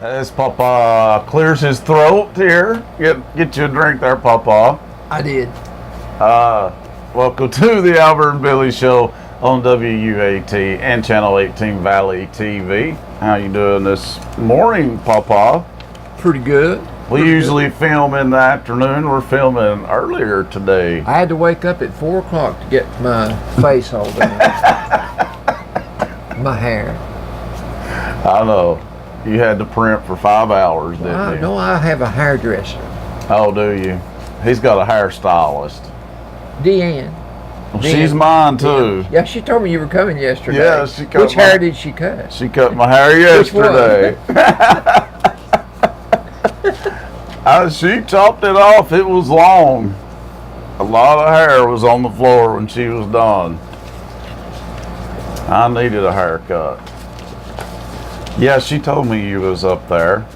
As Papa clears his throat here, get you a drink there, Papa. I did. Welcome to the Albert and Billy Show on WUAT and Channel 18 Valley TV. How you doing this morning, Papa? Pretty good. We usually film in the afternoon. We're filming earlier today. I had to wake up at 4 o'clock to get my face all done. My hair. I know. You had to print for 5 hours, didn't you? No, I have a hairdresser. Oh, do you? He's got a hairstylist. Deanne. Well, she's mine too. Yeah, she told me you were coming yesterday. Yeah, she cut Which hair did she cut? She cut my hair yesterday. She chopped it off. It was long. A lot of hair was on the floor when she was done. I needed a haircut. Yeah, she told me you was up there.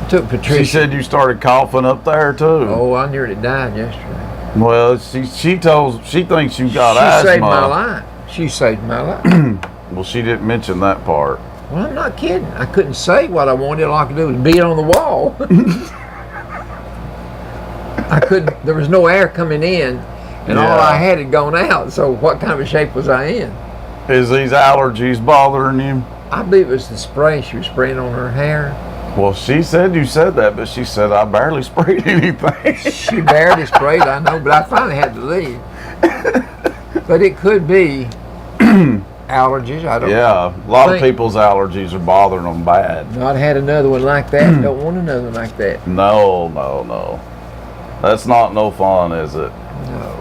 Took Patricia. She said you started coughing up there too. Oh, I nearly died yesterday. Well, she thinks you got asthma. She saved my life. She saved my life. Well, she didn't mention that part. Well, I'm not kidding. I couldn't say what I wanted. All I could do was beat on the wall. I couldn't. There was no air coming in, and all I had gone out. So, what kind of shape was I in? Is these allergies bothering you? I believe it was the spray she was spraying on her hair. Well, she said you said that, but she said I barely sprayed anything. She barely sprayed, I know, but I finally had to leave. But it could be allergies. I don't know. Yeah, a lot of people's allergies are bothering them bad. Not had another one like that. Don't want another one like that. No. That's not no fun, is it? No.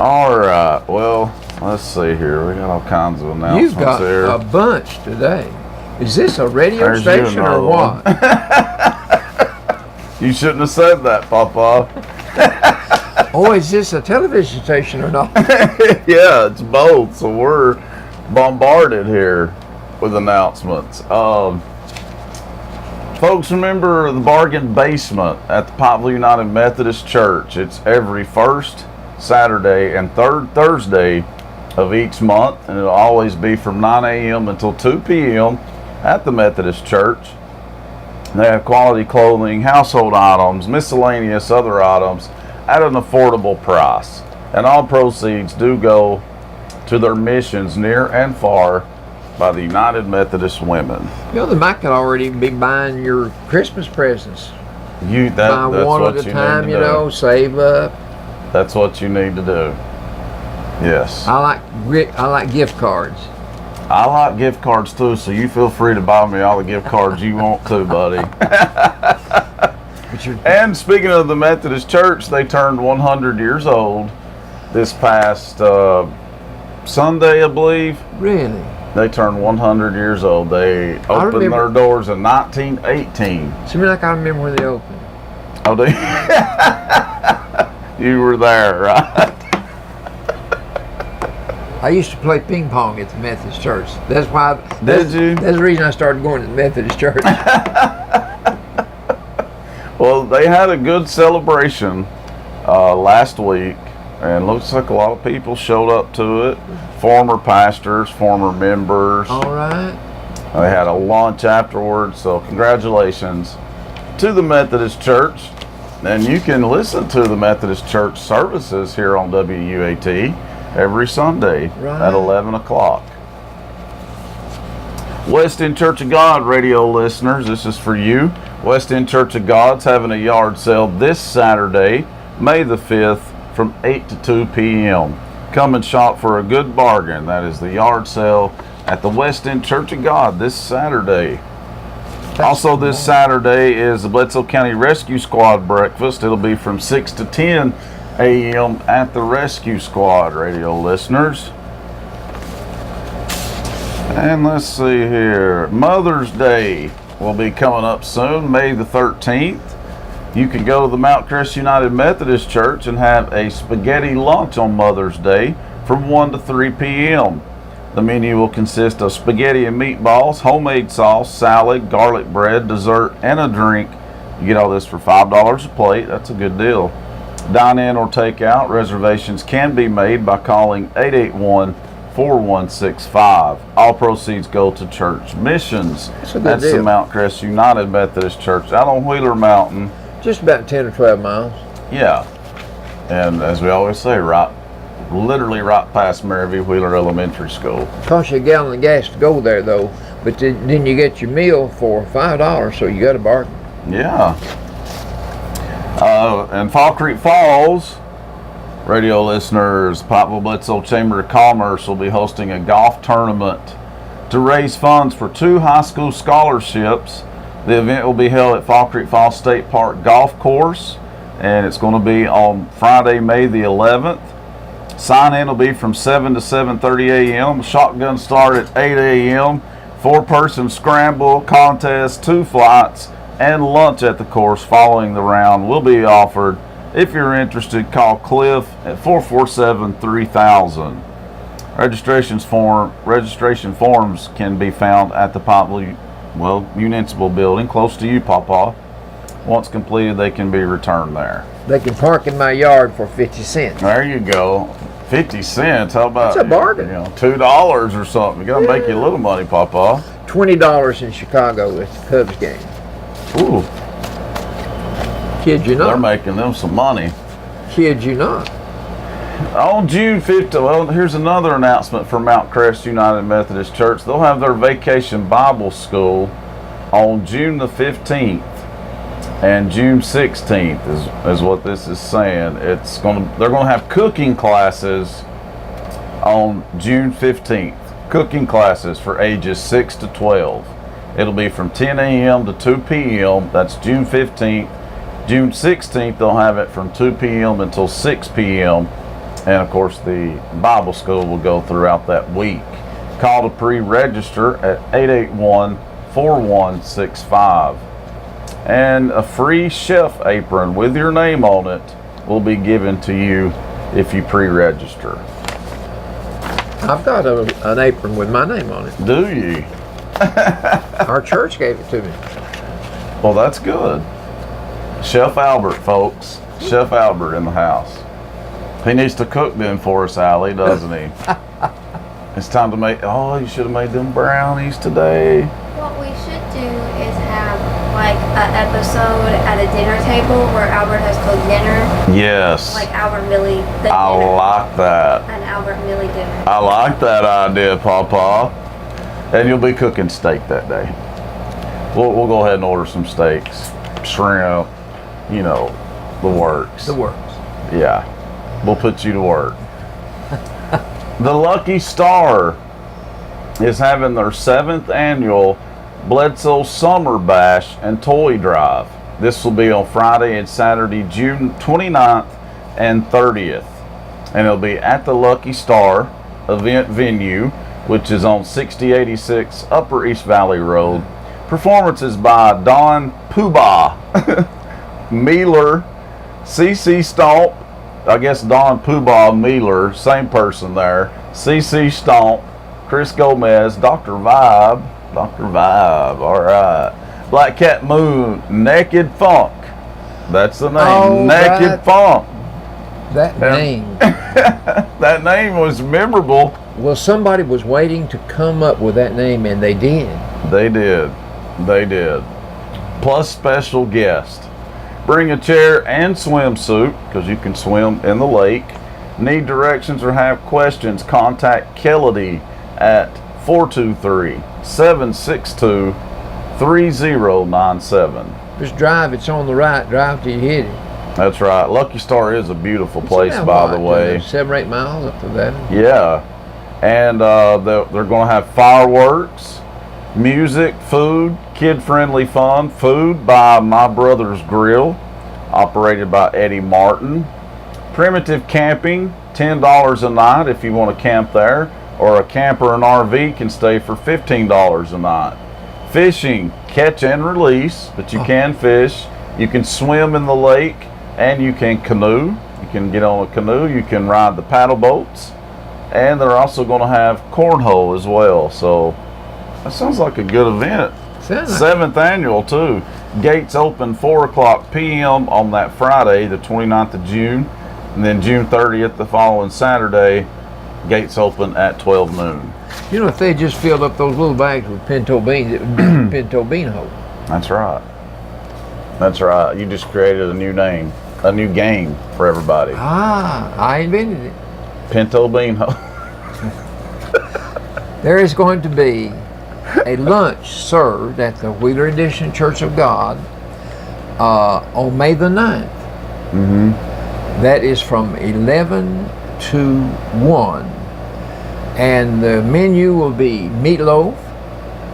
All right. Well, let's see here. We got all kinds of announcements You've got here. a bunch today. Is this a radio station or what? You shouldn't have said that, Papa. Oh, is this a television station or not? Yeah, it's both. So we're bombarded here with announcements. Folks, remember the Bargain Basement at the Pikeville United Methodist Church. It's every first Saturday and third Thursday of each month, and it'll always be from 9 a.m. until 2 p.m. at the Methodist Church. They have quality clothing, household items, miscellaneous other items at an affordable price. And all proceeds do go to their missions near and far by the United Methodist Women. You know, they might could already be buying your Christmas presents. Buy one at a time, you know, save up. That's what you need to do. Yes. I like gift cards. I like gift cards too, so you feel free to buy me all the gift cards you want to, buddy. And speaking of the Methodist Church, they turned 100 years old this past Sunday, I believe. Really? They turned 100 years old. They opened their doors in 1918. Seems like I remember when they opened. Oh, do you? You were there, right? I used to play ping pong at the Methodist Church. That's why. Did you? That's the reason I started going to the Methodist Church. Well, they had a good celebration last week, and looks like a lot of people showed up to it. Former pastors, former members. All right. They had a lunch afterwards, so congratulations to the Methodist Church. And you can listen to the Methodist Church services here on WUAT every Sunday at 11 o'clock. West End Church of God radio listeners, this is for you. West End Church of God's having a yard sale this Saturday, May the 5th, from 8 to 2 p.m. Come and shop for a good bargain. That is the yard sale at the West End Church of God this Saturday. Also this Saturday is the Bledsoe County Rescue Squad breakfast. It'll be from 6 to 10 a.m. at the Rescue Squad radio listeners. And let's see here. Mother's Day will be coming up soon, May the 13th. You can go to the Mount Crest United Methodist Church and have a spaghetti lunch on Mother's Day from 1 to 3 p.m. The menu will consist of spaghetti and meatballs, homemade sauce, salad, garlic bread, dessert, and a drink. You get all this for $5 a plate. That's a good deal. Dine in or take out. Reservations can be made by calling 881 4165. All proceeds go to church missions. That's a good That's the deal. Mount Crest United Methodist Church out on Wheeler Mountain. Just about 10 or 12 miles. Yeah. And as we always say, literally right past Mary V. Wheeler Elementary School. Costs you a gallon of gas to go there, though. But then you get your meal for $5, so you got a bargain. Yeah. And Fall Creek Falls, radio listeners, Pikeville Bledsoe Chamber of Commerce will be hosting a golf tournament to raise funds for 2 high school scholarships. The event will be held at Fall Creek Falls State Park Golf Course, and it's going to be on Friday, May the 11th. Sign-in will be from 7 to 7:30 a.m. Shotgun start at 8 a.m. 4-person scramble contest, 2 flights, and lunch at the course following the round will be offered. If you're interested, call Cliff at 447-3000. Registration forms can be found at the Pikeville, Municipal Building, close to you, Pawpaw. Once completed, they can be returned there. They can park in my yard for 50 cents. There you go. 50 cents. How about That's a bargain. $2 or something. You gotta make you a little money, Pawpaw. $20 in Chicago at the Cubs game. Ooh, Kid you they're not. making them some money. Kid you not. On June 15th, well, here's another announcement from Mount Crest United Methodist Church. They'll have their Vacation Bible School on June the 15th and June 16th is what this is saying. They're gonna have cooking classes on June 15th. Cooking classes for ages 6 to 12. It'll be from 10 a.m. to 2 p.m. That's June 15th. June 16th, they'll have it from 2 p.m. until 6 p.m. And of course, the Bible school will go throughout that week. Call to pre-register at 881-4165. And a free chef apron with your name on it will be given to you if you pre-register. I've got an apron with my name on it. Do you? Our church gave it to me. Well, that's good. Chef Albert, folks. Chef Albert in the house. He needs to cook them for us, Allie, doesn't he? It's time to make, you should have made them brownies today. What we should do is have like an episode at a dinner table where Albert has cooked dinner. Yes. Like Albert Millie the dinner. I like that. An Albert Millie dinner. I like that idea, Pawpaw. And you'll be cooking steak that day. We'll go ahead and order some steaks, shrimp, the works. The works. Yeah, we'll put you to work. The Lucky Star is having their 7th annual Bledsoe Summer Bash and Toy Drive. This will be on Friday and Saturday, June 29th and 30th. And it'll be at the Lucky Star event venue, which is on 6086 Upper East Valley Road. Performances by Don Poobah, Mealer, CC Stomp, I guess Don Poobah Mealer, same person there, CC Stomp, Chris Gomez, Dr. Vibe, all right. Black Cat Moon, Naked Funk. That's the name, Oh, Naked Funk. That name. That name was memorable. Well, somebody was waiting to come up with that name, and they did. They did. Plus special guest. Bring a chair and swimsuit, because you can swim in the lake. Need directions or have questions, contact Kelledy at 423-762-3097. Just drive, it's on the right, drive till you hit it. That's right. Lucky Star is a beautiful place, It's by about the what, way. 7 or 8 miles up to that. Yeah. And they're going to have fireworks, music, food, kid-friendly fun. Food by My Brother's Grill, operated by Eddie Martin. Primitive camping, $10 a night if you want to camp there, or a camper and RV can stay for $15 a night. Fishing, catch and release, but you can fish. You can swim in the lake, and you can canoe. You can get on a canoe. You can ride the paddle boats. And they're also going to have cornhole as well. So that sounds like a good event. 7th annual too. Gates open 4:00 p.m. on that Friday, the 29th of June. And then June 30th, the following Saturday, Gates open at 12 noon. You know, if they just filled up those little bags with pinto beans, it would be a pinto bean hole. That's right. That's right. You just created a new name, a new game for everybody. Ah, I invented it. Pinto bean hole. There is going to be a lunch served at the Wheeler Edition Church of God on May the 9th. Mm-hmm. That is from 11 to 1. And the menu will be meatloaf,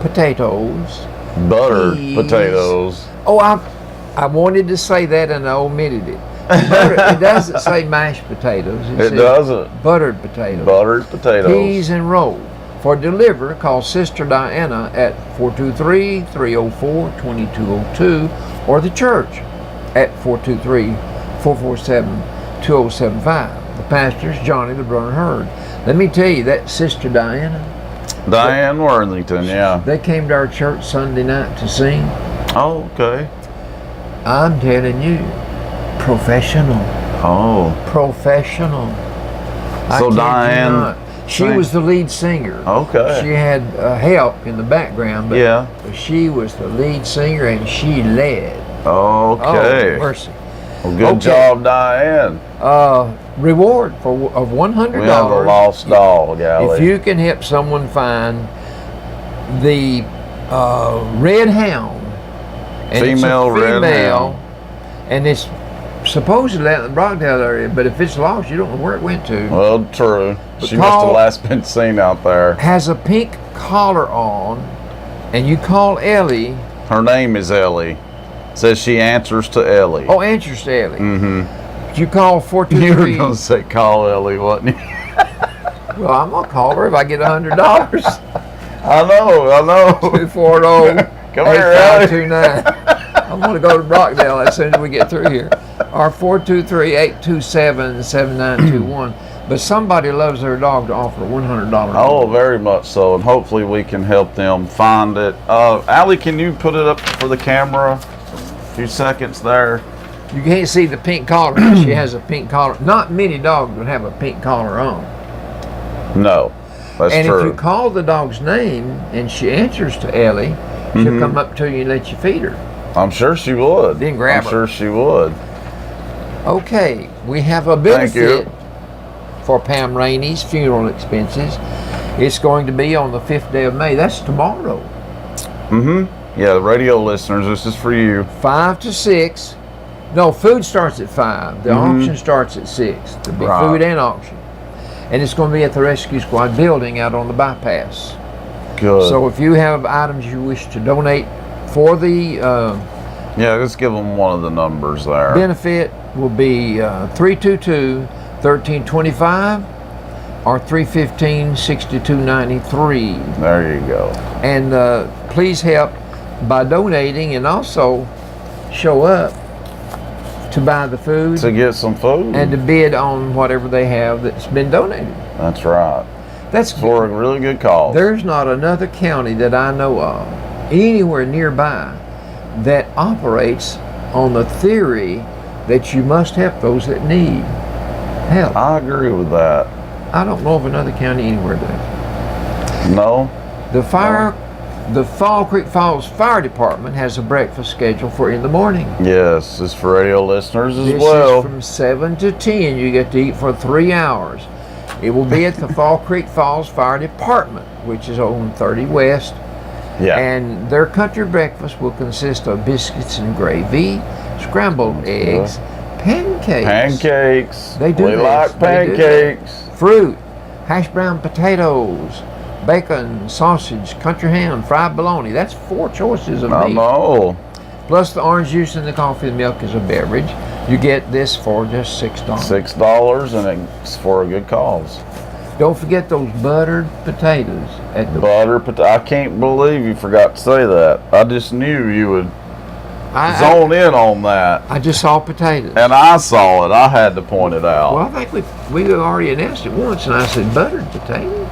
potatoes, Buttered peas. potatoes. Oh, I wanted to say that and I omitted it. It doesn't say mashed potatoes. It says doesn't. Buttered potatoes. Buttered potatoes. Peas and roll. For deliver, call Sister Diana at 423-304-2202 or the church at 423-447-2075. The pastor's Johnny the Brother Hurd. Let me tell you, that Sister Diana, Diane Worthington, yeah. they came to our church Sunday night to sing. Oh, okay. I'm telling you, professional. Oh. Professional. I So kid you Diane not. She sang- was the lead singer. Okay. She had help in the background, but Yeah. she was the lead singer and she led. Okay. Oh, mercy. Well, good Okay. job, Diane. Reward of $100. We have a lost dog, Allie. If you can help someone find the red hound, and Female it's a red female, hound. and it's supposedly out in the Brockdale area, but if it's lost, you don't know where it went to. Well, true. But She must have call- last been seen out there. Has a pink collar on, and you call Ellie. Her name is Ellie. Says she answers to Ellie. Oh, answers to Ellie. Mm-hmm. You call You were 423. going to say call Ellie, wasn't you? Well, I'm gonna call her if I get $100. I know. 240 Come here, Ellie. 8529. I'm going to go to Brockdale as soon as we get through here. Or 423-827-7921. But somebody loves their dog to offer $100. Oh, very much so. And hopefully we can help them find it. Allie, can you put it up for the camera? A few seconds there. You can't see the pink collar. She has a pink collar. Not many dogs would have a pink collar on. No, that's And true. if you call the dog's name and she answers to Ellie, she'll come up to you and let you feed her. I'm sure she would. Then grab I'm her. sure she would. Okay, we have a Thank you. benefit for Pam Rainey's funeral expenses. It's going to be on the 5th day of May. That's tomorrow. Mm-hmm. Yeah, the radio listeners, this is for you. 5 to 6. No, food starts at 5. The auction starts at 6. There'll be Right. food and auction. And it's going to be at the Rescue Squad building out on the bypass. Good. So if you have items you wish to donate for the yeah, let's give them one of the numbers there. benefit, will be 322-1325 or 315-6293. There you go. And please help by donating and also show up to buy the food To get some food. and to bid on whatever they have that's been donated. That's right. That's For a really good cause. There's not another county that I know of anywhere nearby that operates on the theory that you must help those that need help. I agree with that. I don't know of another county anywhere does. No? The Fall Creek Falls Fire Department has a breakfast schedule for in the morning. Yes, it's for radio listeners as This well. is from 7 to 10. You get to eat for 3 hours. It will be at the Fall Creek Falls Fire Department, which is on 30 West. Yeah. And their country breakfast will consist of biscuits and gravy, scrambled eggs, pancakes. Pancakes. They do We this. like They do pancakes. Fruit, hash brown potatoes, bacon, sausage, country ham, fried bologna. That's 4 choices of I meat. know. Plus the orange juice and the coffee and milk is a beverage. You get this for just $6. $6 and it's for a good cause. Don't forget those buttered potatoes at the I can't believe you forgot to say that. I just knew you would I zone in on that. just saw potatoes. And I saw it. I had to point it out. Well, I think we already announced it once, and I said buttered potatoes.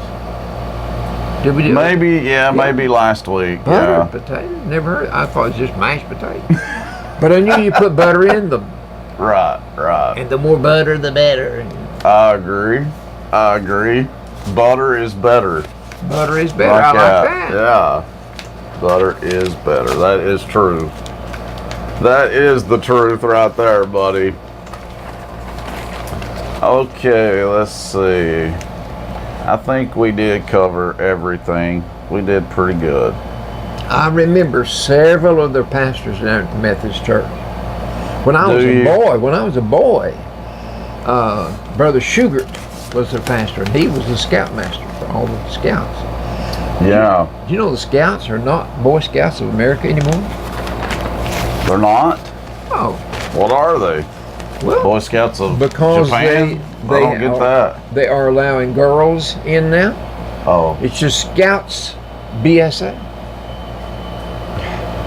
Did we do it? Maybe last week. Buttered potatoes? Never heard. I thought it was just mashed potatoes. But I knew you put butter in them, Right. and the more butter, the better. I agree. Butter is better. Butter is better. I like that. Yeah. Butter is better. That is true. That is the truth right there, buddy. Okay, let's see. I think we did cover everything. We did pretty good. I remember several of their pastors down at the Methodist Church. When I was a boy, Brother Shugart was their pastor, and he was the scoutmaster for all the scouts. Yeah. Do you know the scouts are not Boy Scouts of America anymore? They're not? Oh. What are they? Well, Boy Scouts of because Japan? I don't get that. They are allowing girls in now. Oh. It's just Scouts BSA.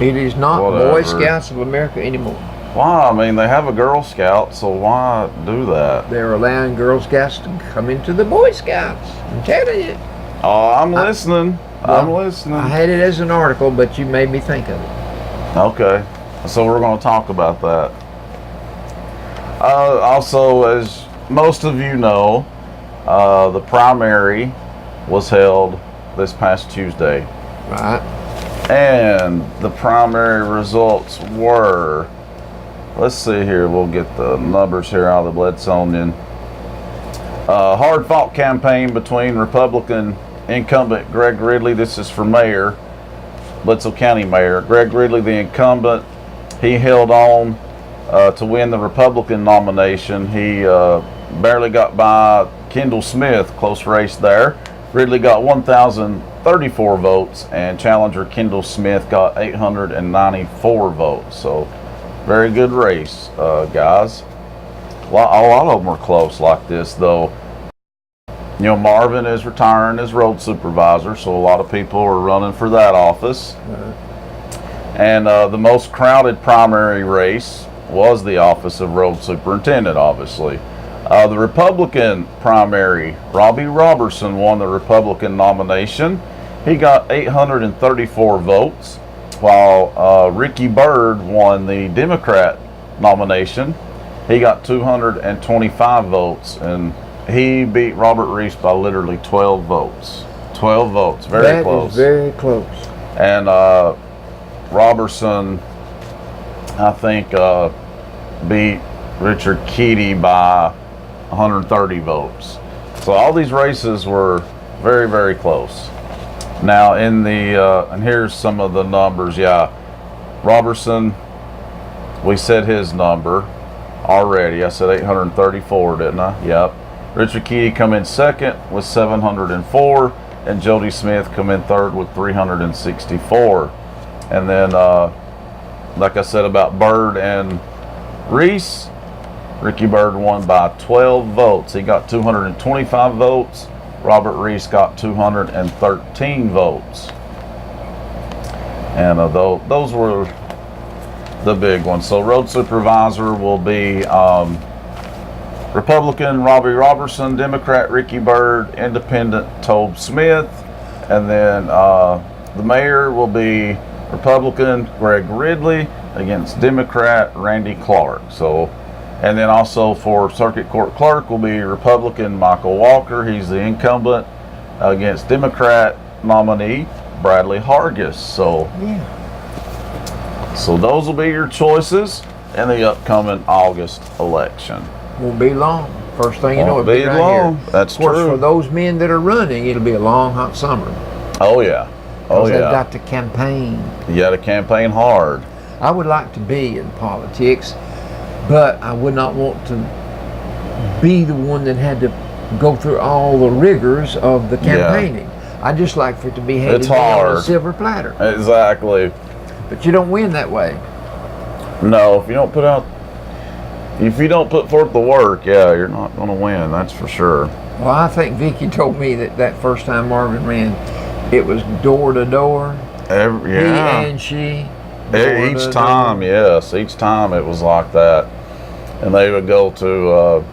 It is not Whatever. Boy Scouts of America anymore. Why? I mean, they have a Girl Scout, so why do that? They're allowing Girl Scouts to come into the Boy Scouts. I'm telling you. Oh, I'm listening. I'm listening. I had it as an article, but you made me think of it. Okay. So we're going to talk about that. Also, as most of you know, the primary was held this past Tuesday. Right. And the primary results were, let's see here, we'll get the numbers here out of the Bledsonian. Hard-fought campaign between Republican incumbent Greg Ridley, this is for mayor, Bledsoe County Mayor. Greg Ridley, the incumbent, he held on to win the Republican nomination. He barely got by Kendall Smith, close race there. Ridley got 1,034 votes, and challenger Kendall Smith got 894 votes. So, very good race, guys. A lot of them are close like this, though. You know, Marvin is retiring as road supervisor, so a lot of people are running for that office. And the most crowded primary race was the office of road superintendent, obviously. The Republican primary, Robbie Robertson won the Republican nomination. He got 834 votes, while Ricky Byrd won the Democrat nomination. He got 225 votes, and he beat Robert Reese by literally 12 votes. 12 votes, very close. That is very close. And Robertson, I think, beat Richard Keedy by 130 votes. So all these races were very, very close. Now in the, and here's some of the numbers. Yeah, Robertson, we said his number already. I said 834, didn't I? Yep. Richard Keedy come in second with 704, and Jody Smith come in third with 364. And then, like I said about Byrd and Reese, Ricky Byrd won by 12 votes. He got 225 votes. Robert Reese got 213 votes. And those were the big ones. So road supervisor will be Republican Robbie Robertson, Democrat Ricky Byrd, Independent Tobe Smith, and then the mayor will be Republican Greg Ridley against Democrat Randy Clark. So, and then also for Circuit Court Clerk will be Republican Michael Walker. He's the incumbent against Democrat nominee Bradley Hargis. So, yeah. So those will be your choices in the upcoming August election. Won't be long. First thing you know, it'll be right long. here. That's of course, true. for those men that are running, it'll be a long, hot summer. Oh yeah. Oh They've yeah. got to campaign. You got to campaign hard. I would like to be in politics, but I would not want to be the one that had to go through all the rigors of the campaigning. I just like for it to be handed down on a silver platter. Exactly. But you don't win that way. No, if you don't put forth the work, yeah, you're not going to win. That's for sure. Well, I think Vicki told me that first time Marvin ran, it was door to door. Yeah. He and she. Each time, yes. Each time it was like that. And they would go to a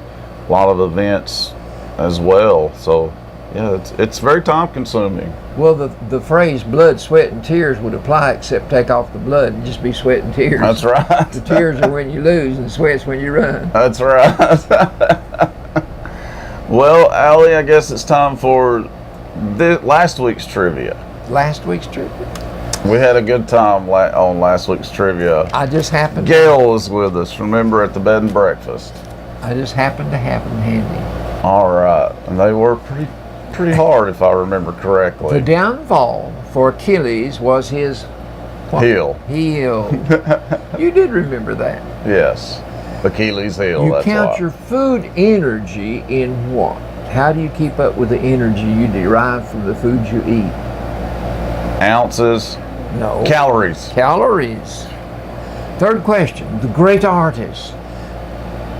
lot of events as well. So, yeah, it's very time consuming. Well, the phrase blood, sweat, and tears would apply, except take off the blood and just be sweat and tears. That's right. The tears are when you lose and the sweat's when you run. That's right. Well, Allie, I guess it's time for last week's trivia. Last week's trivia? We had a good time on last week's trivia. I just happened. Gail was with us, remember, at the bed and breakfast. I just happened to have them handy. All right, and they were pretty hard, if I remember correctly. The downfall for Achilles was his what? Heel. Heel. You did remember that. Yes, Achilles' heel. You that's count why. your food energy in what? How do you keep up with the energy you derive from the foods you eat? Ounces. No. Calories. Calories. Third question. The great artist,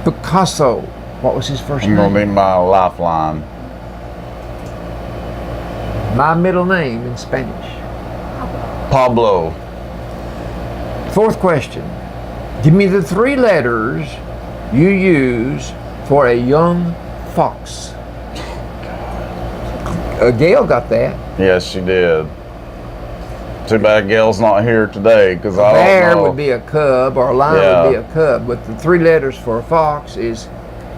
Picasso. What was his first You're name? gonna be my lifeline. My middle name in Spanish. Pablo. Fourth question. Give me the 3 letters you use for a young fox. Gail got that. Yes, she did. Too bad Gail's not here today, because I don't Bear know. would be a cub, or a lion Yeah. would be a cub, but the 3 letters for a fox is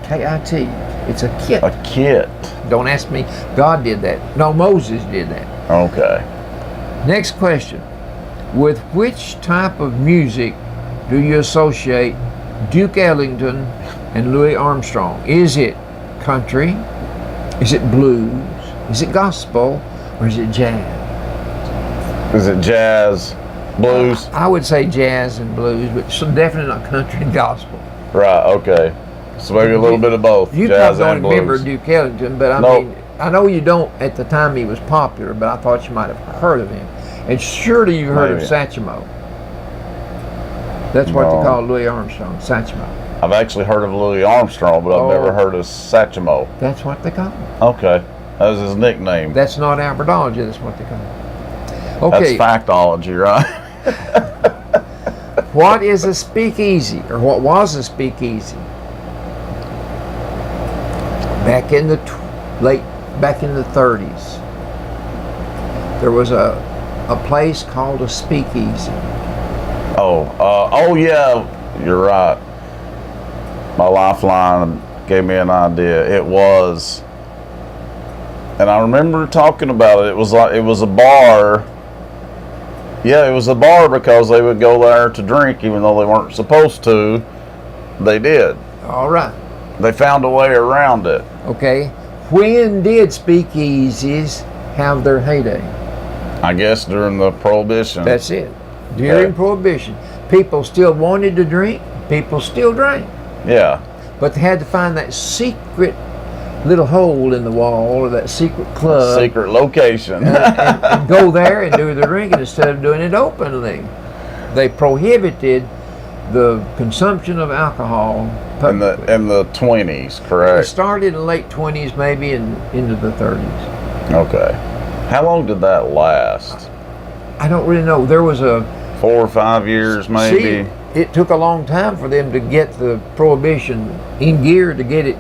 K-I-T. It's a kit. A kit. Don't ask me. God did that. No, Moses did that. Okay. Next question. With which type of music do you associate Duke Ellington and Louis Armstrong? Is it country? Is it blues? Is it gospel? Or is it jazz? Is it jazz, blues? I would say jazz and blues, but definitely not country and gospel. Right, okay. So maybe a little bit of both, You jazz probably and don't remember blues. Duke Ellington, but I Nope. mean, I know you don't at the time he was popular, but I thought you might have heard of him. And surely you've heard Maybe. of Satchmo. That's what No. they call Louis Armstrong, Satchmo. I've actually heard of Louis Armstrong, but I've Oh. never heard of Satchmo. That's what they call him. Okay, that was his nickname. That's not Albertology, that's what they call him. Okay, That's factology, right? what is a speakeasy, or what was a speakeasy? Back in the back in the 30s, there was a place called a speakeasy. Oh yeah, you're right. My lifeline gave me an idea. It was, and I remember talking about it. It was a bar. Yeah, it was a bar because they would go there to drink, even though they weren't supposed to. They did. All right. They found a way around it. Okay. When did speakeasies have their heyday? I guess during the Prohibition. That's it. During Okay. Prohibition, people still wanted to drink. People still drank, Yeah. but they had to find that secret little hole in the wall, or that secret club, Secret location. and go there and do the drinking instead of doing it openly. They prohibited the consumption of alcohol in publicly. the 20s, It correct? started in the late 20s, maybe, and into the 30s. Okay. How long did that last? I don't really know. There was a 4 or 5 years, maybe. See, it took a long time for them to get the prohibition in gear to get it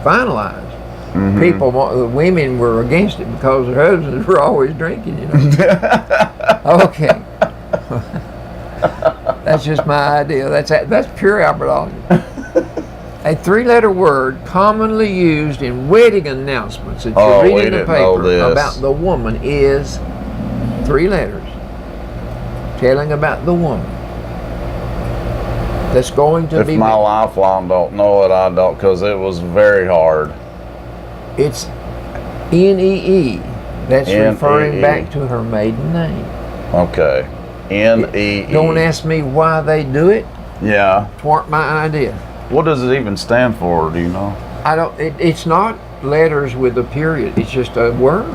finalized. Mhm. The women were against it because their husbands were always drinking, you know. Okay. That's just my idea. That's pure Albertology. A 3-letter word commonly used in wedding announcements that you Oh, read we in the didn't know paper this. about the woman is 3 letters. Telling about the woman that's going to If be my married. lifeline don't know it, I don't, because it was very hard. It's N-E-E. That's referring N-E-E. back to her maiden name. Okay. N-E-E. Don't ask me why they do it. Yeah. Twarn't my idea. What does it even stand for, do you know? I don't. It's not letters with a period. It's just a word.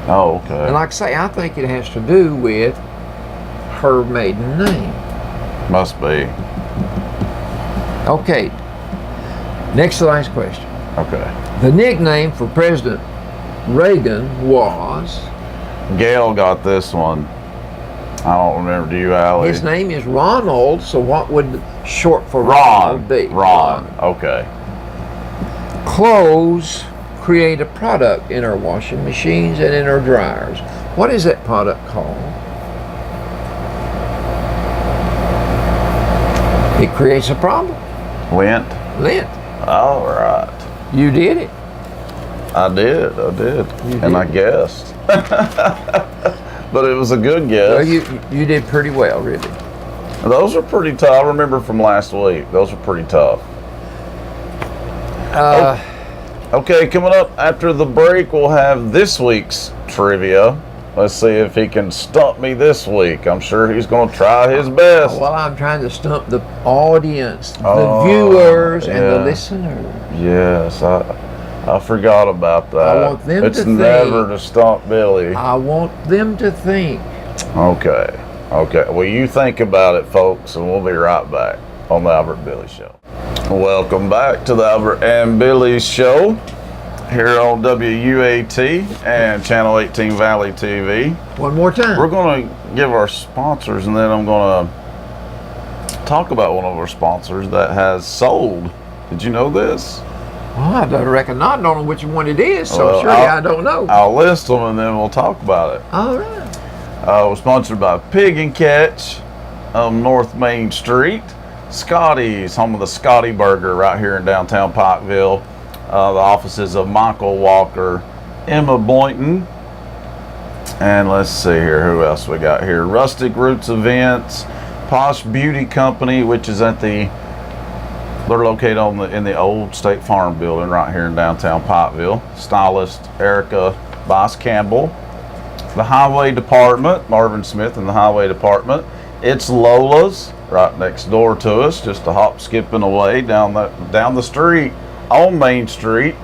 Oh, okay. And like I say, I think it has to do with her maiden name. Must be. Okay. Next to last question. Okay. The nickname for President Reagan was. Gail got this one. I don't remember. Do you, Allie? His name is Ronald. So what would short for Ron. Ronald be? Ron. Okay. Clothes create a product in our washing machines and in our dryers. What is that product called? It creates a problem. Lint. Lint. All right. You did it. I did. You And I did. guessed. But it was a good guess. Well, you did pretty well, really. Those were pretty tough. I remember from last week. Those were pretty tough. Okay, coming up after the break, we'll have this week's trivia. Let's see if he can stump me this week. I'm sure he's going to try his best. Well, I'm trying to stump the audience, the Oh, viewers, and the yeah. listeners. Yes, I forgot about that. I want them it's to think. never to stump Billy. I want them to think. Okay. Well, you think about it, folks, and we'll be right back on the Albert and Billy Show. Welcome back to the Albert and Billy Show here on WUAT and Channel 18 Valley TV. One more time. We're going to give our sponsors, and then I'm going to talk about one of our sponsors that has sold. Did you know this? Well, I don't reckon not. I don't know which one it is, so Well, surely I don't know. I'll list them, and then we'll talk about it. All right. We're sponsored by Pig and Catch on North Main Street. Scotty's, home of the Scotty Burger right here in downtown Pikeville. The offices of Michael Walker, Emma Boynton, and let's see here, who else we got here? Rustic Roots Events, Posh Beauty Company, which is they're located in the old State Farm building right here in downtown Pikeville. Stylist Erica Boss Campbell. The Highway Department, Marvin Smith and the Highway Department. It's Lola's, right next door to us, just a hop skipping away down the street on Main Street.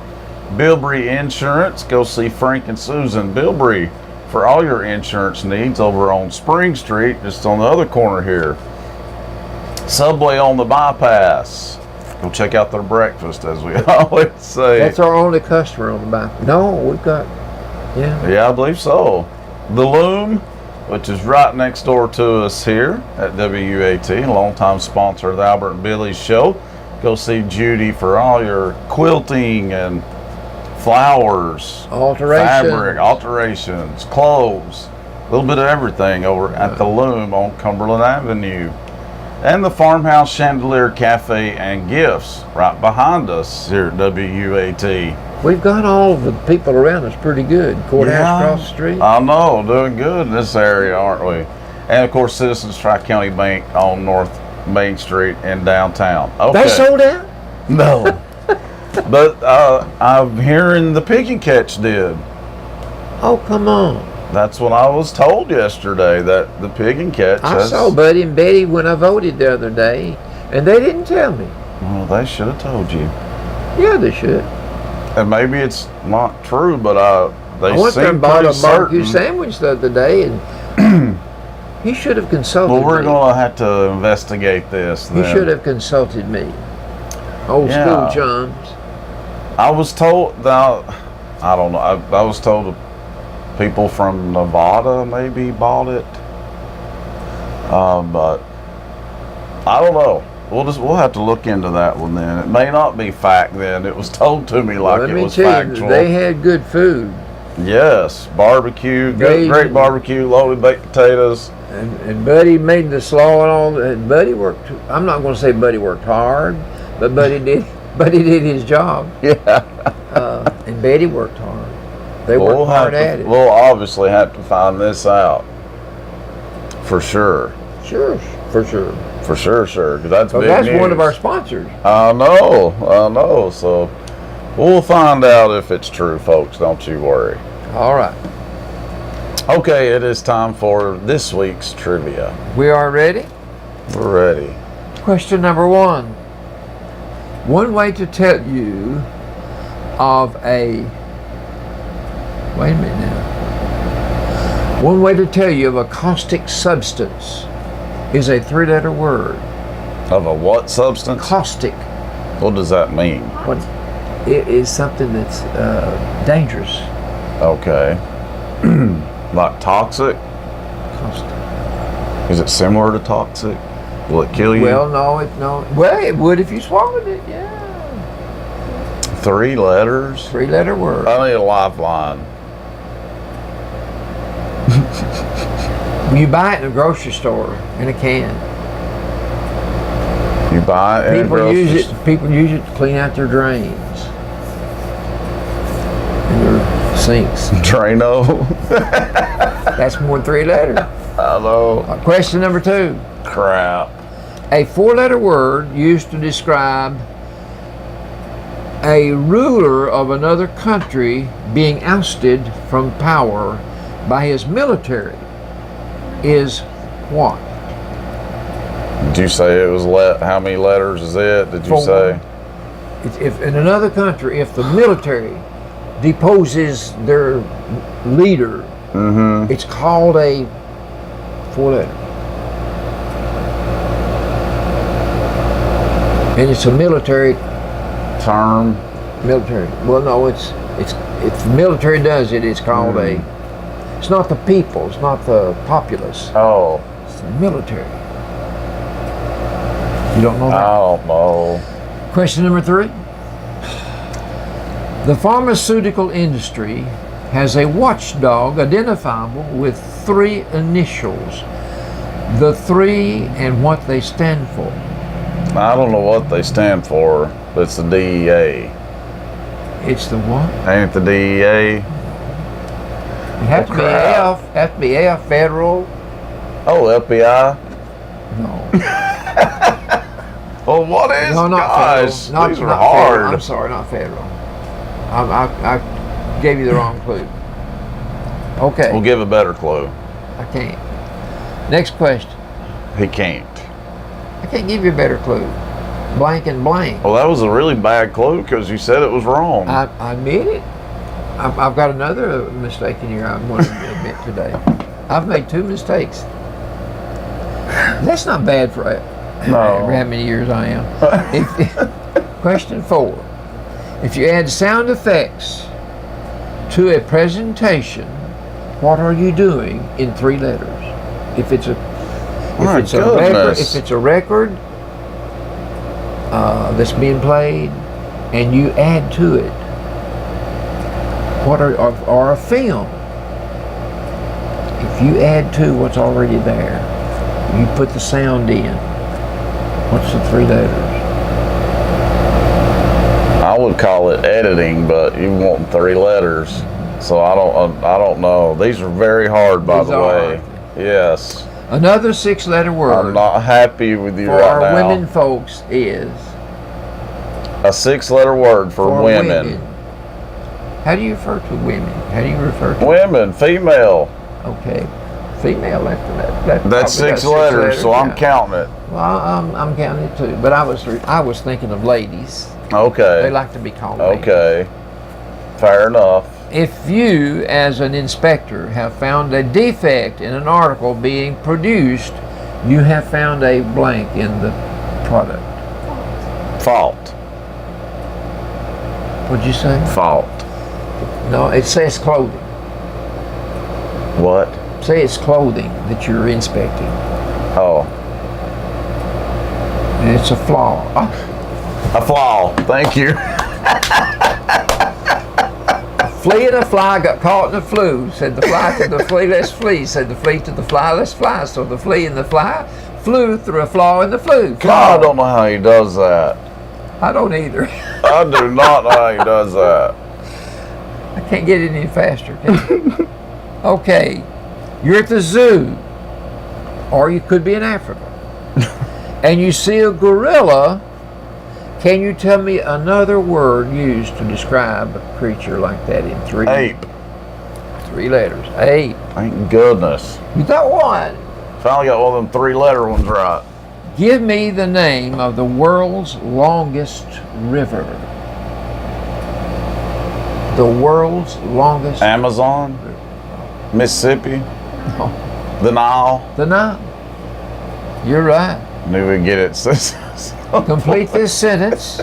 Bilbrey Insurance, go see Frank and Susan Bilbrey for all your insurance needs over on Spring Street, just on the other corner here. Subway on the bypass, go check out their breakfast, as we always say. That's our only customer on the back. No, we've got, Yeah, I believe so. The Loom, which is right next door to us here at WUAT, a longtime sponsor of the Albert and Billy Show. Go see Judy for all your quilting and flowers, fabric, alterations, clothes, a little bit of everything over at the Loom on Cumberland Avenue. And the Farmhouse Chandelier Cafe and Gifts right behind us here at WUAT. We've got all of the people around us pretty good. Courthouse across the street. I know, doing good in this area, aren't we? And of course, Citizens Tri-County Bank on North Main Street in downtown. Okay. They sold out? No. But I'm hearing the Pig and Catch did. Oh, come on. That's what I was told yesterday, that the Pig and Catch I saw Buddy and Betty when I voted the other day, and they didn't tell me. Well, they should have told you. Yeah, they should. And maybe it's not true, but they I went there seem and bought pretty a barbecue certain. sandwich the other day, and he should have consulted Well, we're me. going to have to investigate this then. He should have consulted me. Old Yeah. school chums. I was told that, I don't know, I was told people from Nevada maybe bought it. But I don't know. We'll have to look into that one then. It may not be fact then. It was told to me like Let it me was tell factual. you, they had good food. Yes, barbecue, great barbecue, loaded baked potatoes. And Buddy made the slaw and all that. And Buddy worked, I'm not going to say Buddy worked hard, but Buddy did his job. Yeah. And Betty worked hard. They worked hard at it. We'll obviously have to find this out. For sure. Sure, for sure. For sure, because that's So big that's news. one of our sponsors. I know. So we'll find out if it's true, folks. Don't you worry. All right. Okay, it is time for this week's trivia. We are ready? We're ready. Question number 1. One way to tell you of a... Wait a minute now. One way to tell you of a caustic substance is a 3-letter word. Of a what substance? Caustic. What does that mean? What? It is something that's dangerous. Okay. Like toxic? Caustic. Is it similar to toxic? Will it kill you? Well, no. Well, it would if you swallowed it, yeah. 3 letters? 3-letter word. I need a lifeline. You buy it in a grocery store in a can. You buy it in a grocery store. People use it to clean out their drains. Sinks. Drano. That's more than 3 letters. I know. Question number 2. Crap. A 4-letter word used to describe a ruler of another country being ousted from power by his military is what? Did you say it was how many letters is it? Did you 4. say? If in another country, if the military deposes their leader, it's called a 4-letter. And it's a military Term. military. Well, no, it's if the military does it, it's called a. It's not the people. It's not the populace. Oh. It's the military. You don't know that? I don't know. Question number 3. The pharmaceutical industry has a watchdog identifiable with 3 initials. The 3 and what they stand for. I don't know what they stand for, but it's the DEA. It's the what? Ain't it the DEA? It has to be crap. F. Have to be F. Federal. Oh, FBI? No. Well, what is? No, not Gosh, federal. these are not hard. Federal. I'm sorry, not federal. I gave you the wrong clue. Okay. We'll give a better clue. I can't. Next question. He can't. I can't give you a better clue. Blank and blank. Well, that was a really bad clue because you said it was wrong. I admit it. I've got another mistake in here I wanted to admit today. I've made 2 mistakes. That's not bad for how many years I am. Question 4. If you add sound effects to a presentation, what are you doing in 3 letters? If it's a record that's being played, and you add to it, or a film. If you add to what's already there, you put the sound in. What's the 3 letters? I would call it editing, but you want 3 letters, so I don't know. These are very hard, by the way. Yes. Another 6-letter word. I'm not happy with you for right our now. women folks is a 6-letter word for women. How do you refer to women? How do you refer to women? Female. Okay, female after that. That's 6 letters, so I'm counting it. Well, I'm counting it too, but I was thinking of ladies. Okay. They like to be called ladies. Okay. Fair enough. If you, as an inspector, have found a defect in an article being produced, you have found a blank in the product. Fault. What'd you say? Fault. No, it says clothing. What? Say it's clothing that you're inspecting. Oh. And it's a flaw. A flaw. Thank you. A flea and a fly got caught in the flue. Said the fly to the flea, let's flee. Said the flea to the fly, let's fly. So the flea and the fly flew through a flaw in the flue. God, I don't know how he does that. I don't either. I do not know how he does that. I can't get it any faster, can you? Okay, you're at the zoo, or you could be in Africa, and you see a gorilla. Can you tell me another word used to describe a creature like that in 3? Ape. 3 letters. Ape. Thank goodness. You got one. Finally got one of them 3-letter ones right. Give me the name of the world's longest river. The world's longest. Amazon. Mississippi. No. The Nile. The Nile. You're right. Knew we'd get it. Complete this sentence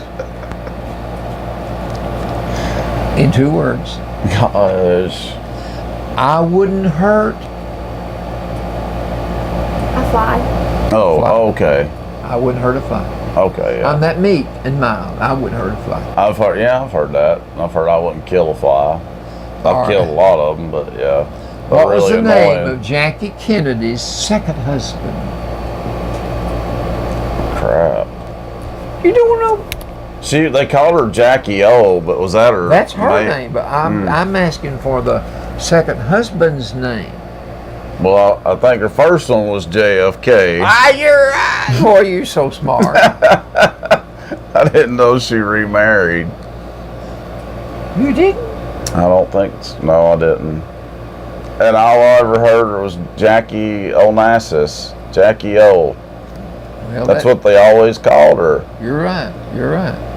in 2 words. Gosh. I wouldn't hurt. A fly. Oh, Fly. okay. I wouldn't hurt a fly. Okay, yeah. I'm that meek and mild. I wouldn't hurt a fly. I've heard that. I've heard I wouldn't kill a fly. I've All killed right. a lot of them, but yeah. What was really the name annoying. of Jackie Kennedy's second husband? Crap. You don't know? They called her Jackie O, but was that her? That's her name, but I'm asking for the second husband's name. Well, I think her first one was JFK. You're right. Boy, you're so smart. I didn't know she remarried. You didn't? I don't think so. No, I didn't. And all I ever heard was Jackie Onassis. Jackie O. Well, That's what they always called her. You're right. You're right.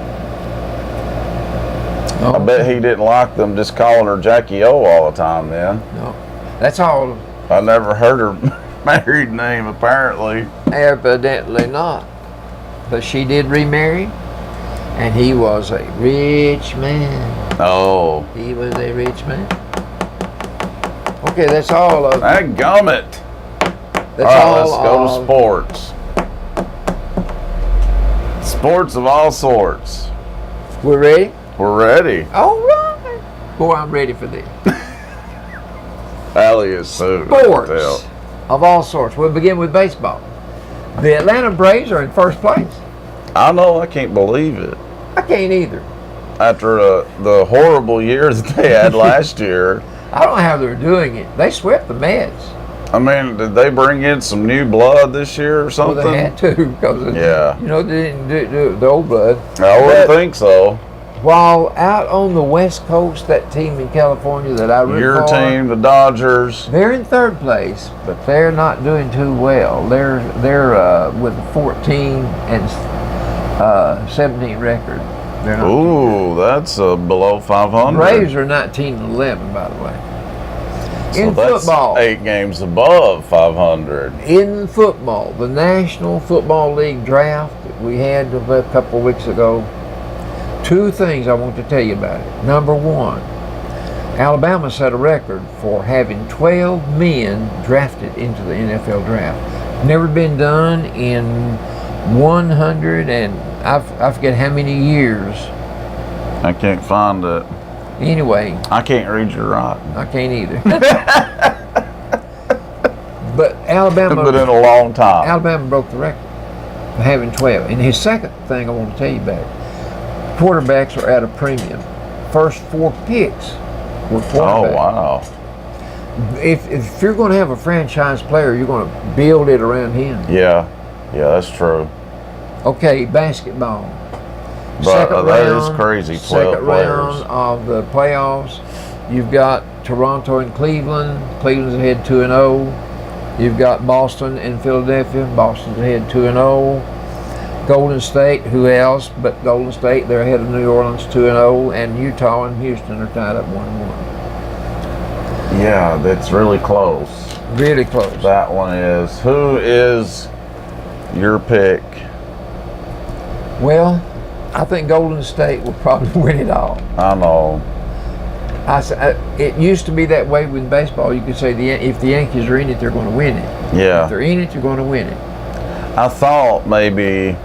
I bet he didn't like them just calling her Jackie O all the time then. No. That's all. I never heard her married name, apparently. Evidently not. But she did remarry, and he was a rich man. Oh. He was a rich man. Okay, that's all of That gummit. That's all. Let's go to sports. Sports of all sorts. We're ready? We're ready. All right. Boy, I'm ready for this. Allie is soon. I can Sports tell. of all sorts. We'll begin with baseball. The Atlanta Braves are in first place. I know, I can't believe it. I can't either. After the horrible year that they had last year. I don't know how they're doing it. They swept the Mets. I mean, did they bring in some new blood this year or something? Well, they had to because Yeah. they didn't do the old blood. I wouldn't think so. While out on the West Coast, that team in California that I root Your for, team, the Dodgers. they're in third place, but they're not doing too well. They're with a 14 and 17 record. They're not. Ooh, that's below 500. Braves are 19 and 11, by the way. So In that's football, 8 games above 500. in football, the National Football League draft that we had a couple of weeks ago. 2 things I want to tell you about it. Number 1, Alabama set a record for having 12 men drafted into the NFL draft. Never been done in 100 and I forget how many years. I can't find it. Anyway, I can't read your writing. I can't either. But Alabama It's been in a long time. Alabama broke the record for having 12. And his second thing I want to tell you about, quarterbacks are at a premium. First 4 picks were quarterbacks. Oh, wow. If you're going to have a franchise player, you're going to build it around him. Yeah, that's true. Okay, basketball. But that is crazy, 12 second players. round of the playoffs. You've got Toronto and Cleveland. Cleveland's ahead 2-0. You've got Boston and Philadelphia. Boston's ahead 2-0. Golden State, who else but Golden State? They're ahead of New Orleans 2-0. And Utah and Houston are tied up 1-1. Yeah, that's really close. Really close. That one is. Who is your pick? Well, I think Golden State will probably win it all. I know. It used to be that way with baseball. You could say if the Yankees are in it, they're going to win it. Yeah. If they're in it, you're going to win it. I thought maybe.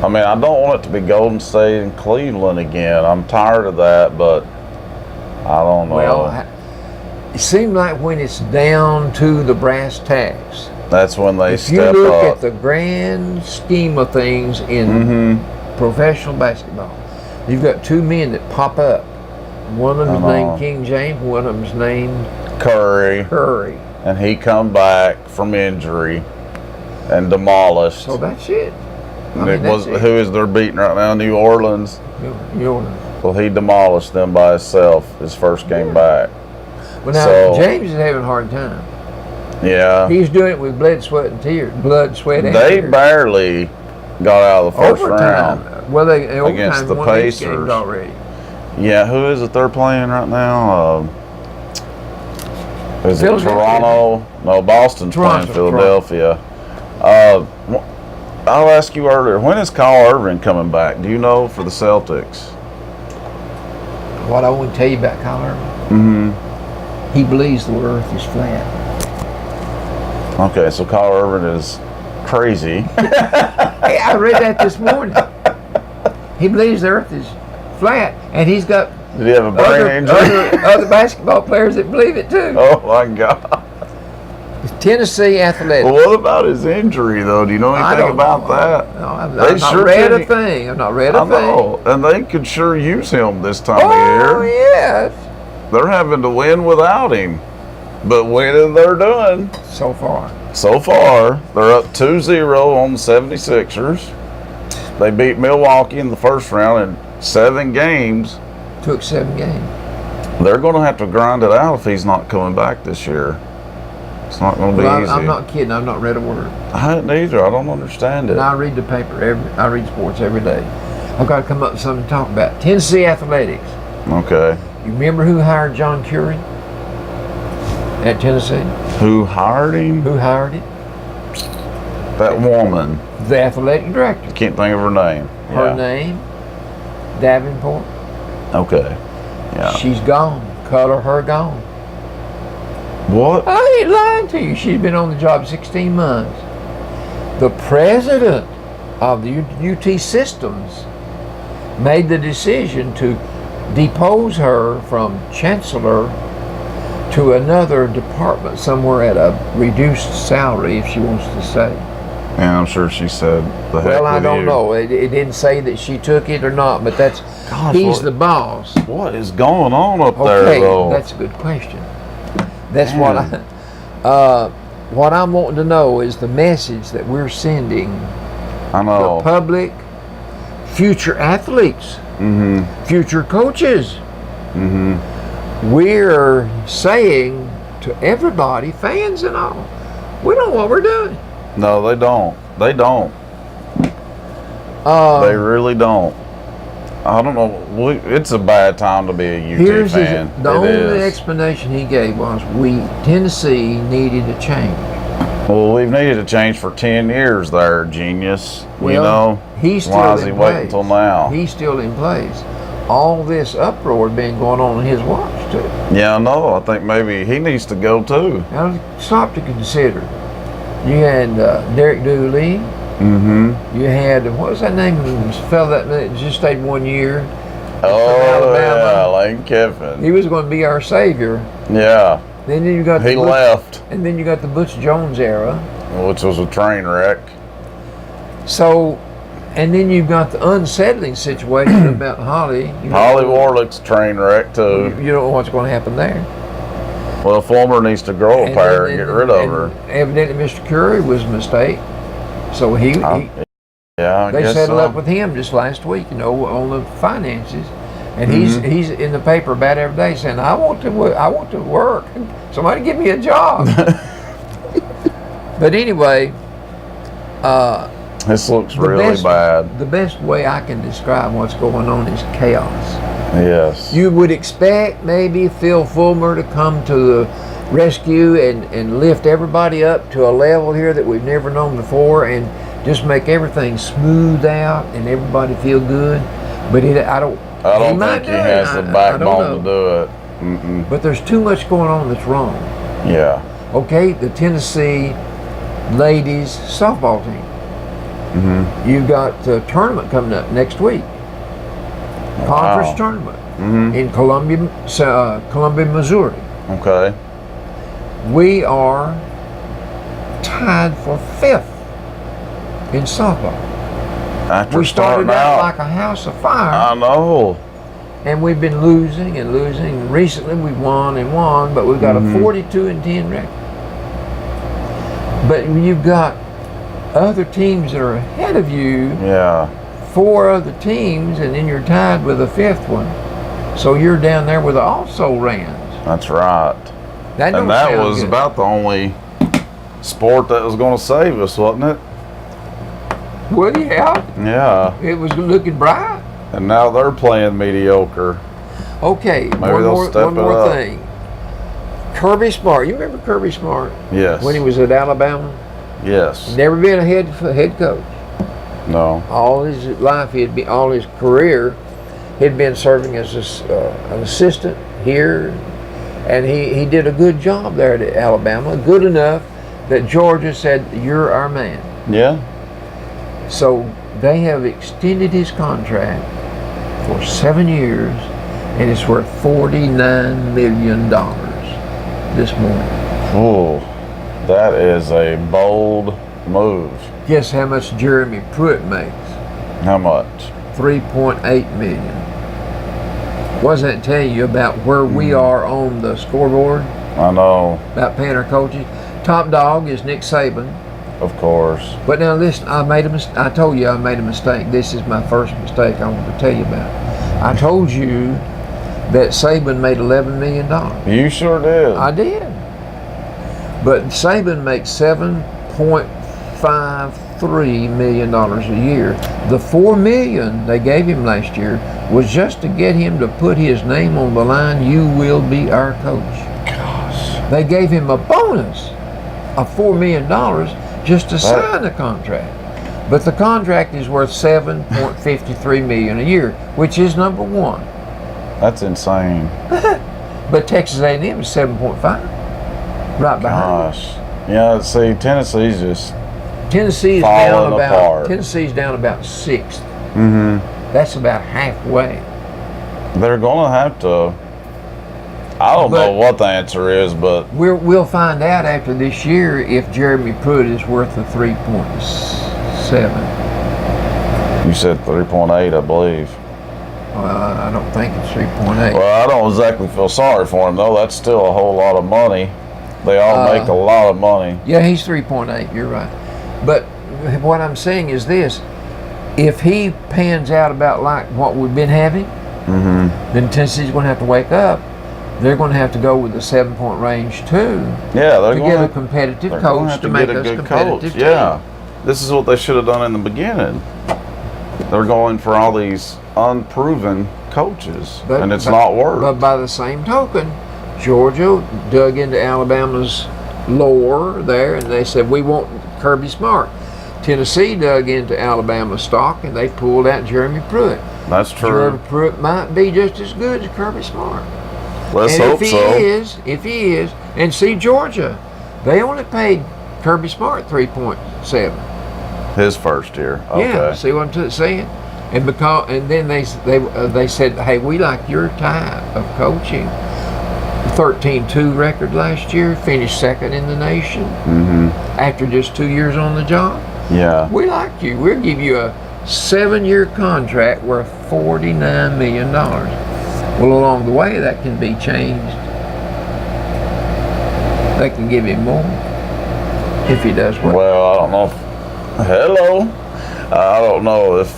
I mean, I don't want it to be Golden State and Cleveland again. I'm tired of that, but I don't know. Well, it seems like when it's down to the brass tacks, that's when they if you step look up. at the grand scheme of things in professional basketball, you've got 2 men that pop up. One of them is named King James, one of them is named Curry. And he come back from injury and demolished. So that's it. Who is they're beating right now? New Orleans. New Orleans. Well, he demolished them by himself his first game back. Well, now James is having a hard time. Yeah. He's doing it with blood, sweat, and tears. Blood, sweat, and They tears. barely got out of the first round. Well, they against the won these Pacers games already. Yeah, who is it they're playing right now? Is it Toronto? No, Boston's playing Philadelphia. I'll ask you earlier, when is Kyle Irving coming back? Do you know, for the Celtics? What I want to tell you about Kyle Irving, he believes the earth is flat. Okay, so Kyle Irving is crazy. Hey, I read that this morning. He believes the earth is flat, and he's got Did he have a brain injury? other basketball players that believe it too. Oh my God. Tennessee Athletics. Well, what about his injury, though? Do you know anything about that? No, I've not read a thing. I've not read a thing. I know, and they could sure use him this time of Oh, year. yes. They're having to win without him, but winning they're doing. So far. So far, they're up 2-0 on the 76ers. They beat Milwaukee in the first round in 7 games. Took 7 games. They're going to have to grind it out if he's not coming back this year. It's not going to be easy. I'm not kidding. I've not read a word. I hadn't either. I don't understand it. And I read the paper. I read sports every day. I've got to come up with something to talk about. Tennessee Athletics. Okay. You remember who hired John Curry at Tennessee? Who hired him? Who hired it? That woman. The athletic director. Can't think of her name. Her Yeah. name, Davenport. Okay. Yeah. She's gone. Color her gone. What? I ain't lying to you. She's been on the job 16 months. The president of the UT Systems made the decision to depose her from chancellor to another department somewhere at a reduced salary, if she wants to say. And I'm sure she said the heck Well, I with don't you. know. It didn't say that she took it or not, but that's Gosh, he's what- the boss. What is going on up there, Okay, though? that's a good question. That's Man. what I'm wanting to know is the message that we're sending I know. the public, future athletes, Mm-hmm. future coaches. Mm-hmm. We're saying to everybody, fans and all, we know what we're doing. No, they don't. They don't. They really don't. I don't know. It's a bad time to be a UT Here's fan. the It only is. explanation he gave was Tennessee needed a change. Well, we've needed a change for 10 years there, genius. Well, you know? he's still Why is in he place. waiting until now? He's still in place. All this uproar had been going on in his watch too. Yeah, I know. I think maybe he needs to go too. Now stop to consider. You had Derek Dooley. Mm-hmm. You had what was that name? This fella that just stayed 1 year. Oh, yeah, Alabama. Lane Kiffin. He was going to be our savior. Yeah, Then you got he left, and then you got the Butch Jones era. which was a train wreck. So, and then you've got the unsettling situation about Holly. You know, Holly Warlick's a train wreck too. You don't know what's going to happen there. Well, Fulmer needs to grow a pair and get rid of her. Evidently, Mr. Curry was a mistake. So Yeah, I they guess settled so. up with him just last week, you know, on the finances. And Mm-hmm. he's in the paper about every day saying, I want to work. Somebody give me a job. But anyway, This looks the really bad. The best way I can describe what's going on is chaos. Yes. You would expect maybe Phil Fulmer to come to the rescue and lift everybody up to a level here that we've never known before and just make everything smooth out and everybody feel good. But I don't think he has the backbone to do it. Mm-mm. But there's too much going on that's wrong. Yeah. Okay, the Tennessee ladies softball team. Mm-hmm. You've got the tournament coming up next week. Conference tournament Mm-hmm. in Columbia, Missouri. Okay. We are tied for 5th in softball. After We started starting out out, like a house of fire, I know. and we've been losing and losing. Recently, we won and won, but we've got a 42-10 record. But you've got other teams that are ahead of you, Yeah. 4 other teams, and then you're tied with a 5th one. So you're down there with the also rans. That's right. That don't And that sound was good. about the only sport that was going to save us, wasn't it? Well, yeah, Yeah. it was looking bright. And now they're playing mediocre. Okay, Maybe one they'll more, step one it more up. thing. Kirby Smart, you remember Kirby Smart Yes. when he was at Alabama? Yes. Never been a head coach. No. All his life, all his career, he'd been serving as an assistant here, and he did a good job there at Alabama, good enough that Georgia said, "You're our man." Yeah. So they have extended his contract for 7 years, and it's worth $49 million this morning. Oh. That is a bold move. Guess how much Jeremy Pruitt makes? How much? $3.8 million. What does that tell you about where we are on the scoreboard? I know. About paying our coaches. Top dog is Nick Saban. Of course. But now listen, I told you I made a mistake. This is my first mistake I want to tell you about. I told you that Saban made $11 million. You sure did. I did. But Saban makes $7.53 million a year. The $4 million they gave him last year was just to get him to put his name on the line. You will be our coach. Gosh. They gave him a bonus of $4 million just to sign the contract. But the contract is worth $7.53 million a year, which is number one. That's insane. But Texas A&M is 7.5, right behind. Gosh. Yeah, see, Tennessee's Tennessee's falling apart. Tennessee's down about sixth. Mm-hmm. That's about halfway. They're going to have to. I don't know what the answer is, but we'll find out after this year if Jeremy Pruitt is worth the 3.7. You said 3.8, I believe. Well, I don't think it's 3.8. Well, I don't exactly feel sorry for him, though. That's still a whole lot of money. They all make a lot of money. Yeah, he's 3.8. You're right. But what I'm saying is this: if he pans out about like what we've been having, then Tennessee's going to have to wake up. They're going to have to go with the 7-point range too. Yeah, they're to going get a competitive coach to make us competitive. Yeah, this is what they should have done in the beginning. They're going for all these unproven coaches, and it's not worked. But by the same token, Georgia dug into Alabama's lore there, and they said we want Kirby Smart. Tennessee dug into Alabama's stock, and they pulled out Jeremy Pruitt. That's true. Jeremy Pruitt might be just as good as Kirby Smart. Let's hope so. If he is, and see Georgia, they only paid Kirby Smart 3.7. His first year. Okay. Yeah, see what I'm saying? And then they said, hey, we like your type of coaching. 13-2 record last year, finished second in the nation after just 2 years on the job. Yeah. We like you. We'll give you a 7-year contract worth $49 million. Well, along the way, that can be changed. They can give him more if he does well. Well, I don't know. I don't know if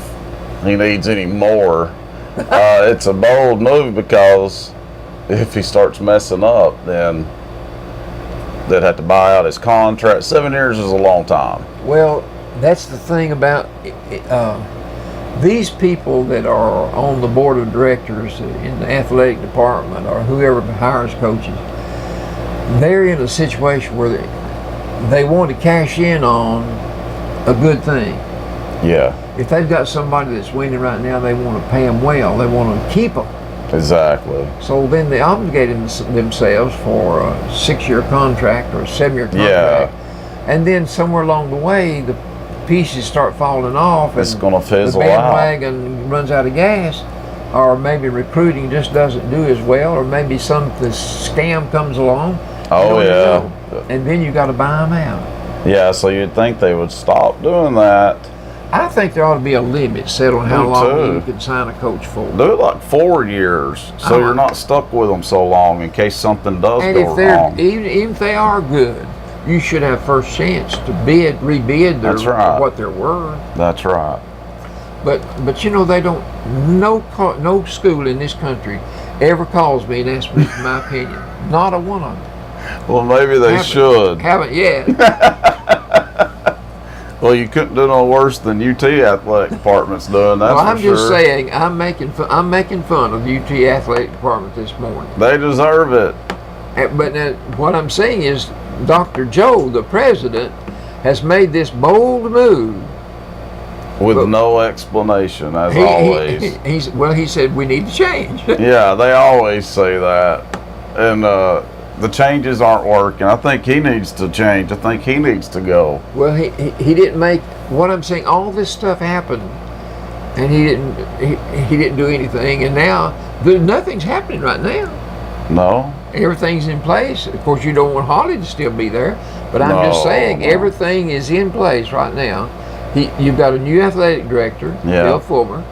he needs any more. It's a bold move because if he starts messing up, then they'd have to buy out his contract. 7 years is a long time. Well, that's the thing about these people that are on the board of directors in the athletic department or whoever hires coaches. They're in a situation where they want to cash in on a good thing. Yeah. If they've got somebody that's winning right now, they want to pay them well. They want to keep them. Exactly. So then they obligate themselves for a 6-year contract or a 7-year contract. Yeah. And then somewhere along the way, the pieces start falling off. It's going to fizzle out. The bandwagon runs out of gas. Or maybe recruiting just doesn't do as well. Or maybe some scam comes along. Oh, yeah. And then you got to buy them out. Yeah, so you'd think they would stop doing that. I think there ought to be a limit set on how long you can sign a coach for. Do it like 4 years, so you're not stuck with them so long in case something does go wrong. Even if they are good, you should have first chance to rebid what they're worth. That's right. But you know, they don't. No school in this country ever calls me and asks me for my opinion. Not a one of them. Well, maybe they should. Haven't yet. Well, you couldn't do no worse than UT athletic department's doing. That's I'm for sure. just saying, I'm making fun of the UT athletic department this morning. They deserve it. But now, what I'm saying is, Dr. Joe, the president, has made this bold move with no explanation, as always. He said we need to change. Yeah, they always say that, and the changes aren't working. I think he needs to change. I think he needs to go. Well, he didn't make what I'm saying. All this stuff happened, and he didn't do anything. And now nothing's happening right now. No. everything's in place. Of course, you don't want Holly to still be there, but I'm just saying everything is in place right now. You've got a new athletic director, Bill Fulmer.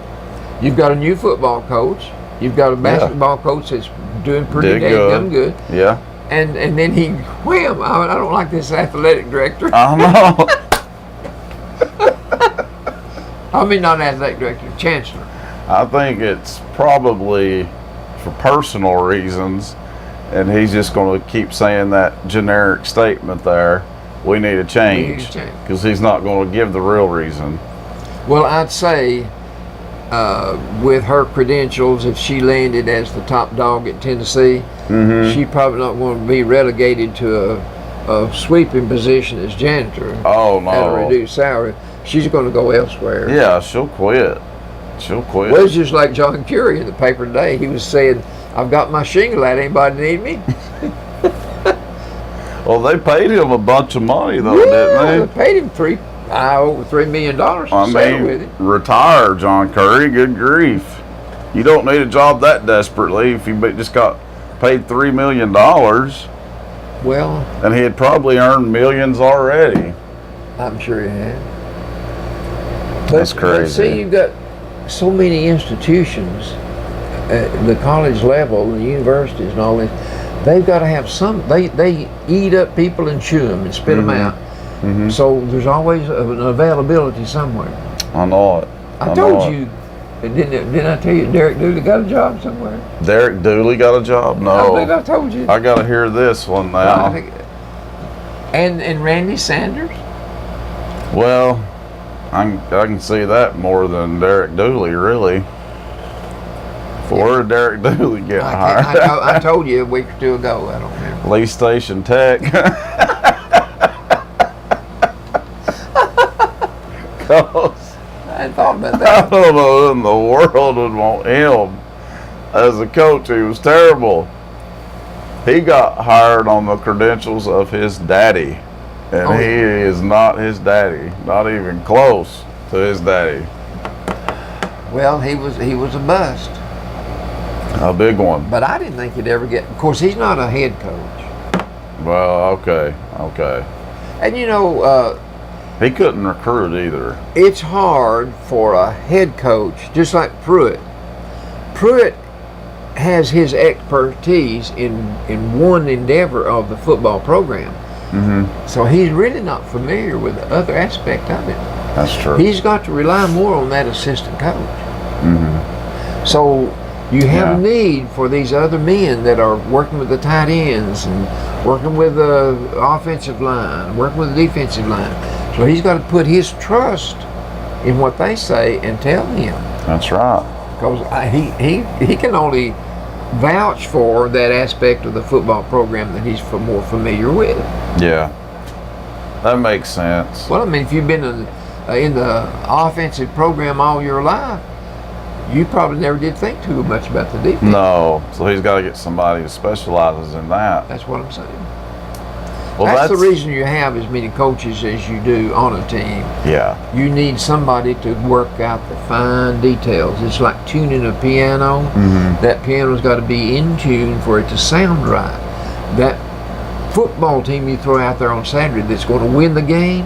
You've got a new football coach. You've got a basketball coach that's doing pretty damn good. Yeah. And then he, wham! I don't like this athletic director. I know. I mean, not athletic director, chancellor. I think it's probably for personal reasons, and he's just going to keep saying that generic statement there. We need a change because he's not going to give the real reason. Well, I'd say with her credentials, if she landed as the top dog at Tennessee, she's probably not going to be relegated to a sweeping position as janitor. Oh, no. At a reduced salary. She's going to go elsewhere. Yeah, she'll quit. She'll quit. Well, it's just like John Curie in the paper today. He was saying, I've got my shingle out. Anybody need me? Well, they paid him a bunch of money, though, didn't they? They paid him over $3 million to stay with him. Retire, John Curry. Good grief. You don't need a job that desperately if you just got paid $3 million. Well, and he had probably earned millions already. I'm sure he had. That's crazy. But see, you've got so many institutions at the college level, the universities and all this. They've got to have some. They eat up people and chew them and spit them out. So there's always an availability somewhere. I know it. I told you. Didn't I tell you Derek Dooley got a job somewhere? Derek Dooley got a job? No. I think I told you. I got to hear this one now. And Randy Sanders? Well, I can see that more than Derek Dooley, really. Where did Derek Dooley get hired? I told you a week or two ago. I don't remember. Lee Station Tech. I hadn't thought about that. I don't know who in the world would want him as a coach. He was terrible. He got hired on the credentials of his daddy, and he is not his daddy, not even close to his daddy. Well, he was a bust. A big one. But I didn't think he'd ever get. Of course, he's not a head coach. Well, okay. And you know, he couldn't recruit either. It's hard for a head coach, just like Pruitt. Pruitt has his expertise in one endeavor of the football program. So he's really not familiar with the other aspect of it. That's true. He's got to rely more on that assistant coach. So you have a need for these other men that are working with the tight ends and working with the offensive line, working with the defensive line. So he's got to put his trust in what they say and tell him. That's right. Because he can only vouch for that aspect of the football program that he's more familiar with. Yeah, that makes sense. Well, I mean, if you've been in the offensive program all your life, you probably never did think too much about the defense. No, so he's got to get somebody who specializes in that. That's what I'm saying. Well, that's the reason you have as many coaches as you do on a team. Yeah. You need somebody to work out the fine details. It's like tuning a piano. That piano's got to be in tune for it to sound right. That football team you throw out there on Saturday that's going to win the game,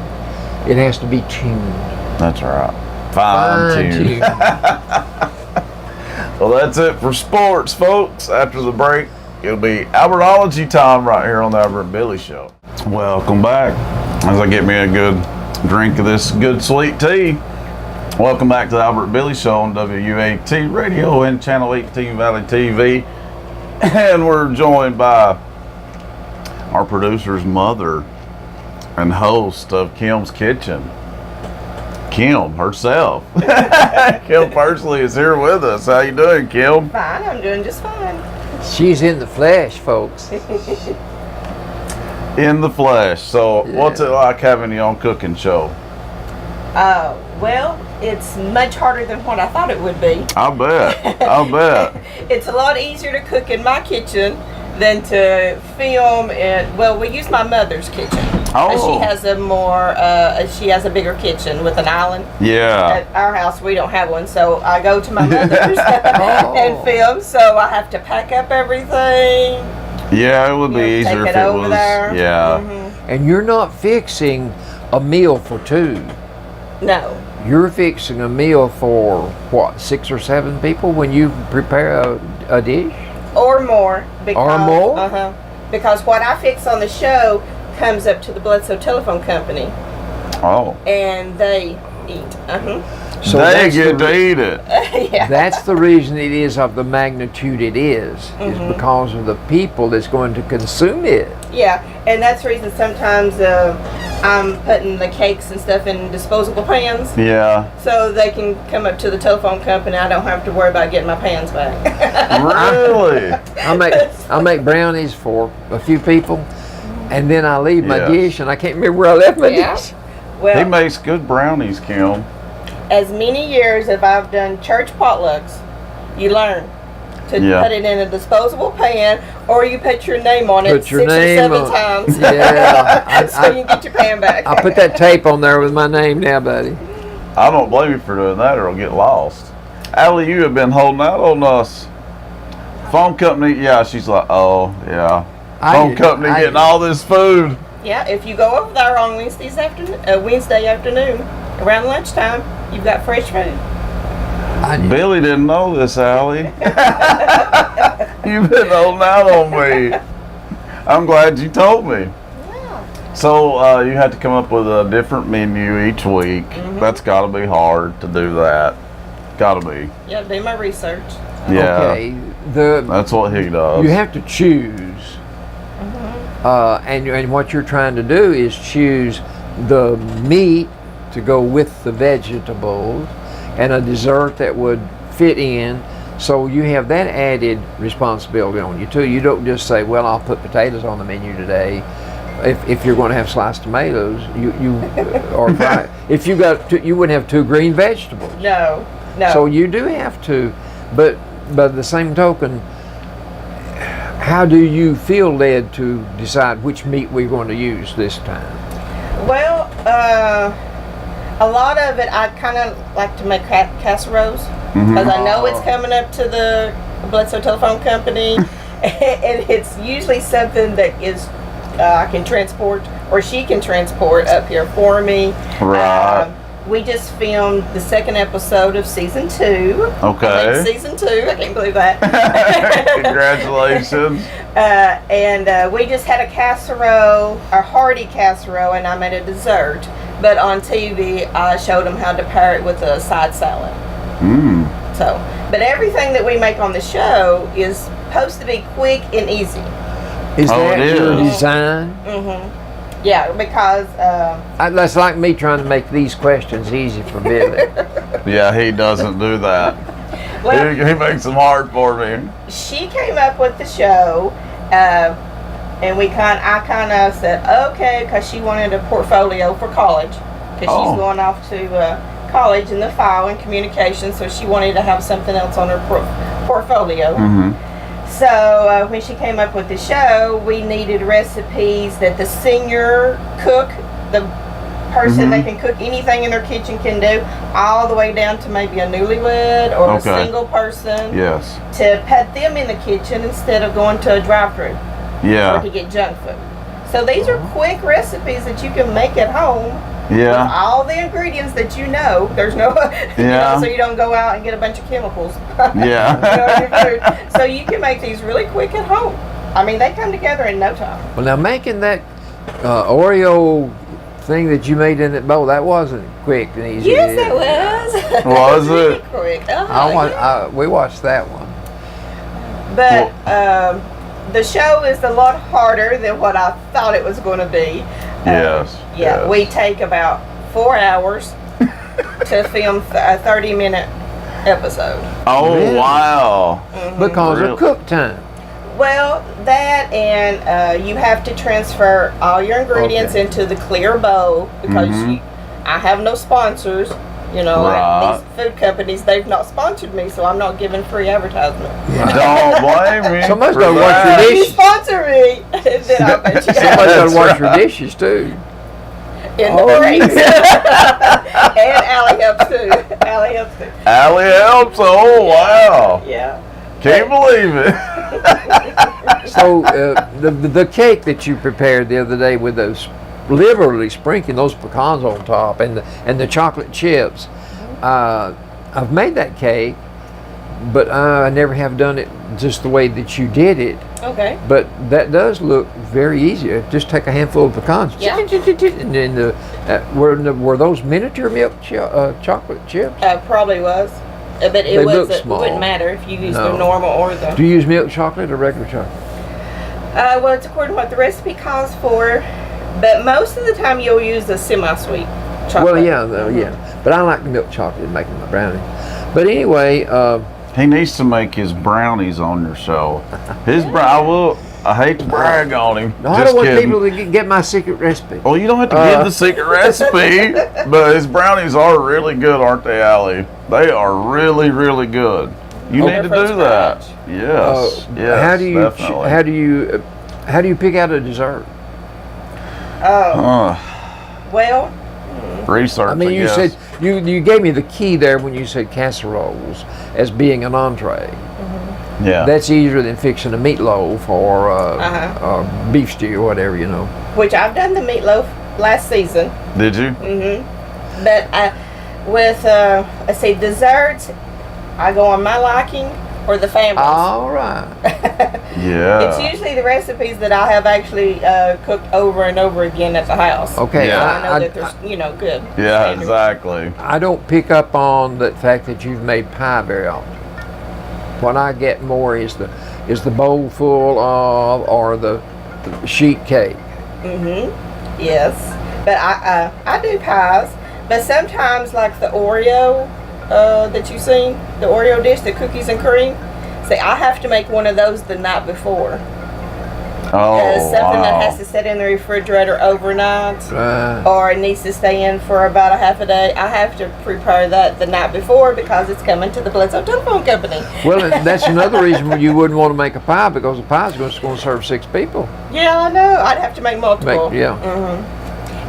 it has to be tuned. That's right. Fine tuned. Well, that's it for sports, folks. After the break, it'll be Albertology time right here on the Albert and Billy Show. Welcome back. As I get me a good drink of this good sweet tea. Welcome back to the Albert and Billy Show on WUAT Radio and Channel 18 ValleyTV. And we're joined by our producer's mother and host of Kim's Kitchen, Kim herself. Kim Pursley is here with us. How you doing, Kim? Fine, I'm doing just fine. She's in the flesh, folks. In the flesh. So what's it like having your own cooking show? Well, it's much harder than what I thought it would be. I bet. It's a lot easier to cook in my kitchen than to film in, well, we use my mother's kitchen. She has she has a bigger kitchen with an island. Yeah. At our house, we don't have one, so I go to my mother's and film, so I have to pack up everything. Yeah, it would be You easier take if it it over was. there. Yeah. And you're not fixing a meal for two. No. You're fixing a meal for what, 6 or 7 people when you prepare a dish? Or more. Or more? Uh-huh. Because what I fix on the show comes up to the Bledsoe Telephone Company, Oh. and they eat. Uh-huh. So they that's get the- to eat it. Yeah. That's the reason it is of the magnitude it is because of the people that's going to consume it. Yeah, and that's the reason sometimes I'm putting the cakes and stuff in disposable pans, Yeah. so they can come up to the telephone company. I don't have to worry about getting my pans back. Really? I make brownies for a few people, and then I leave my Yes. dish, and I can't remember where I left my Yeah. dish. Well, He makes good brownies, Kim. as many years as I've done church potlucks, you learn to Yeah. put it in a disposable pan, or you put your name on it Put your 6 name or 7 on- times. Yeah, so you get your pan back. I put that tape on there with my name now, buddy. I don't blame you for doing that or it'll get lost. Allie, you have been holding out on us. Phone company, yeah, she's like, oh, yeah. Phone company getting all this food. Yeah, if you go over there on Wednesday afternoon, around lunchtime, you've got fresh food. Billy didn't know this, Allie. You've been holding out on me. I'm glad you told me. Yeah. So you had to come up with a different menu each week. That's got to be hard to do that. Got to be. Yeah, do my research. Yeah. Okay, That's what he does. you have to choose, and what you're trying to do is choose the meat to go with the vegetables, and a dessert that would fit in. So you have that added responsibility on you too. You don't just say, "Well, I'll put potatoes on the menu today." If you're going to have sliced tomatoes, or fry, if you you wouldn't have 2 green vegetables. No. So you do have to, but by the same token, how do you feel led to decide which meat we're going to use this time? Well, a lot of it I kind of like to make casseroles because I know it's coming up to the Bledsoe Telephone Company, and it's usually something that is I can transport, or she can transport up here for me. Right. We just filmed the 2nd episode of season 2. Okay. Season 2, I can't believe that. Congratulations. And we just had a casserole, a hearty casserole, and I made a dessert. But on TV, I showed them how to pair it with a side salad. So, but everything that we make on the show is supposed to be quick and easy. Is Oh, that it your is. design? Yeah, because That's like me trying to make these questions easy for Billy. Yeah, he doesn't do that. well, He makes them hard for me. she came up with the show, and I kind of said okay, because she wanted a portfolio for college, because she's going off to college in the fall in communication, so she wanted to have something else on her portfolio. So when she came up with the show, we needed recipes that the senior cook, the person that can cook anything in their kitchen, can do, all the way down to maybe a newlywed or a single person. Yes. To put them in the kitchen instead of going to a drive-thru or Yeah. to get junk food. So these are quick recipes that you can make at home. With Yeah. all the ingredients that you know. There's no, so you don't go out and get a bunch of chemicals. Yeah. in your food. So you can make these really quick at home. I mean, they come together in no time. Well, now making that Oreo thing that you made in that bowl, that wasn't quick and easy. Yes, did it was. Was Really it? quick. We watched that one. But the show is a lot harder than what I thought it was going to be. Yes. Yeah, yes. we take about 4 hours to film a 30-minute episode. Oh, Really? wow. Because Really? of cook time. Well, that and you have to transfer all your ingredients into the clear bowl because I have no sponsors. You know, Right. these food companies, they've not sponsored me, so I'm not giving free advertisement. Don't blame me. Somebody's for gotta watch your that. If you dish. sponsor me, then I'll bet you Somebody's got to wash right. your dishes too. in the breaks. And Allie helps too. Allie helps too. Allie helps. Oh, wow. Yeah. Can't believe it. So the cake that you prepared the other day with those liberally sprinkling those pecans on top and the chocolate chips, I've made that cake, but I never have done it just the way that you did it. Okay. But that does look very easy. Just take a handful of pecans, Yeah. and then were those miniature milk chocolate chips? Probably was. But They it look was. It small. wouldn't matter if you used No. the normal or the. Do you use milk chocolate or regular chocolate? Well, it's according to what the recipe calls for, but most of the time you'll use the semi-sweet chocolate. Well, yeah. But I like the milk chocolate in making my brownie. But anyway, He needs to make his brownies on your show. I hate to brag on him. I don't want people to get my secret recipe. Well, you don't have to give the secret recipe, but his brownies are really good, aren't they, Allie? They are really, really good. You need to do that. Yes, yes, How do you definitely. how do you pick out a dessert? Well, Research. I mean, you guess. said you gave me the key there when you said casseroles as being an entree. Yeah. That's easier than fixing a meatloaf or beef stew or whatever, you know. which I've done the meatloaf last season. Did you? But with let's see, desserts, I go on my liking or the family's. All right. Yeah. It's usually the recipes that I have actually cooked over and over again at the house. Okay. Yeah. I know that there's, good. Yeah, standard. exactly. I don't pick up on the fact that you've made pie very often. What I get more is the bowl full of or the sheet cake. Yes, but I do pies, but sometimes like the Oreo that you seen, the Oreo dish, the cookies and cream. See, I have to make one of those the night before. Oh, Something that wow. has to sit in the refrigerator overnight, Right. or it needs to stay in for about a half a day. I have to prepare that the night before because it's coming to the Bledsoe Telephone Company. Well, that's another reason why you wouldn't want to make a pie, because the pie is going to serve 6 people. Yeah, I know. I'd have to make multiple.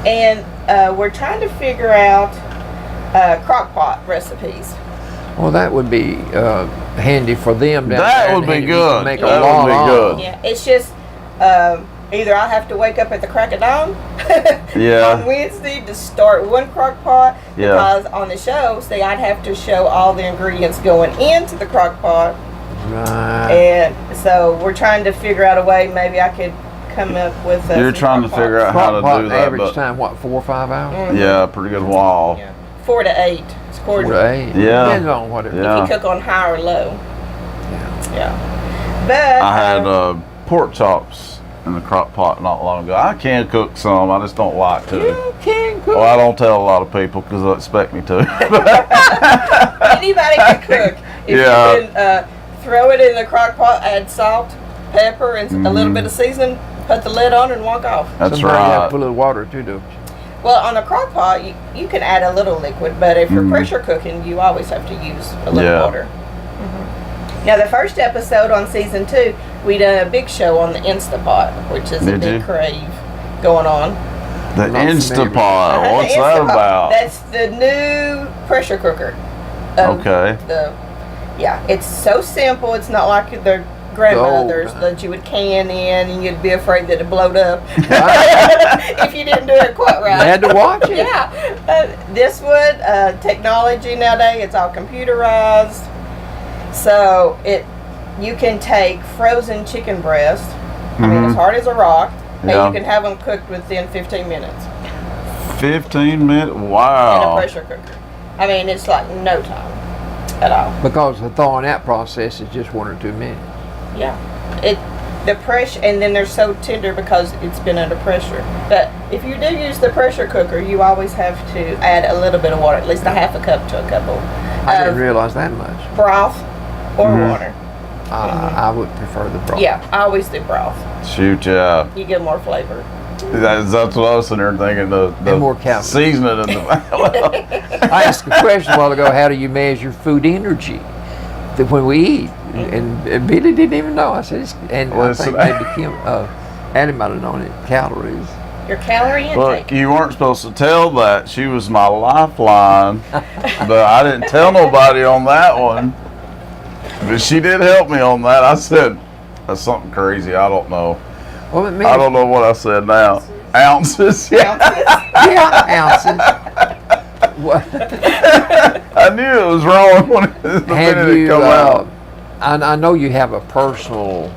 And we're trying to figure out crock pot recipes. Well, that would be handy for them down That there. would and be handy good. to make That a lot would be of. good. Yeah, it's just either I have to wake up at the crack of dawn Yeah. on Wednesday to start one crock pot, Yeah. because on the show, see, I'd have to show all the ingredients going into the crock pot. Right. And so we're trying to figure out a way, maybe I could come up with You're some trying to crock figure pots. out how to Crock pot do that, average but time, what, 4 or 5 hours? yeah, pretty good while. Yeah. 4 to 8. It's according to Right. Yeah. Depends on what it is. Yeah. if you cook on high or low. Yeah. Yeah. But I had pork chops in the crock pot not long ago. I can cook some, I just don't like to. You can cook. Well, I don't tell a lot of people because they expect me to. anybody can cook. If Yeah. you can throw it in the crock pot, add salt, pepper, and a little bit of seasoning, put the lid on and walk off. That's Sometimes you have to right. put a little water too, don't you? Well, on a crock pot, you can add a little liquid, but if you're pressure cooking, you always have to use a little Yeah. water. Now, the first episode on season 2, we done a big show on the Instapot, which is a Did big you? crave going on. The Not familiar. Instapot. What's The that Instapot, about? That's the new pressure cooker. Okay. It's so simple. It's not like the grandmothers Oh. that you would can in and you'd be afraid that it blowed up if you didn't do it quite right. You had to watch it. Yeah, this would technology nowadays. It's all computerized, so you can take frozen chicken breast. I mean, as hard as a rock, Yeah. and you can have them cooked within 15 minutes 15 minutes? in a Wow. pressure cooker. I mean, it's like no time at all. Because the thawing out process is just 1 or 2 minutes. Yeah, the pressure, and then they're so tender because it's been under pressure. But if you do use the pressure cooker, you always have to add a little bit of water, at least a half a cup to a cup I didn't of realize that much. broth or water. I would prefer the broth. Yeah, I always do broth. Shoot, yeah. You get more flavor. That's what I was sitting there thinking. The And more calories. seasoning in the I asked a question a while ago, how do you measure food energy when we eat? And Billy didn't even know. I said, and I Listen, think maybe Kim, Adam might have known it, calories. Your calorie intake. Look, you weren't supposed to tell that. She was my lifeline, but I didn't tell nobody on that one. But she did help me on that. I said, That's something crazy. I don't know. Well, it I don't know what I said now. Ounces. Yeah. ounces. What? I knew it was wrong when the minute it come out. I know you have a personal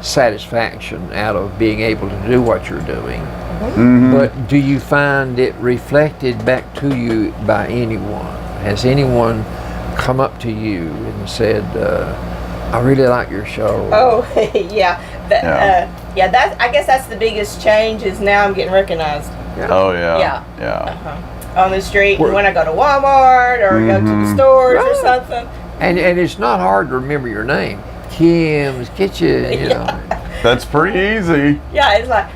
satisfaction out of being able to do what you're doing. Mm-hmm. But do you find it reflected back to you by anyone? Has anyone come up to you and said, I really like your show? Oh, yeah. That's, I guess that's the biggest change is now I'm getting recognized. Yeah. Oh, yeah. Yeah. Yeah. On the street, and when I go to Walmart or go to the stores or something. And it's not hard to remember your name. Kim's Kitchen, you know. That's pretty easy. Yeah, it's like,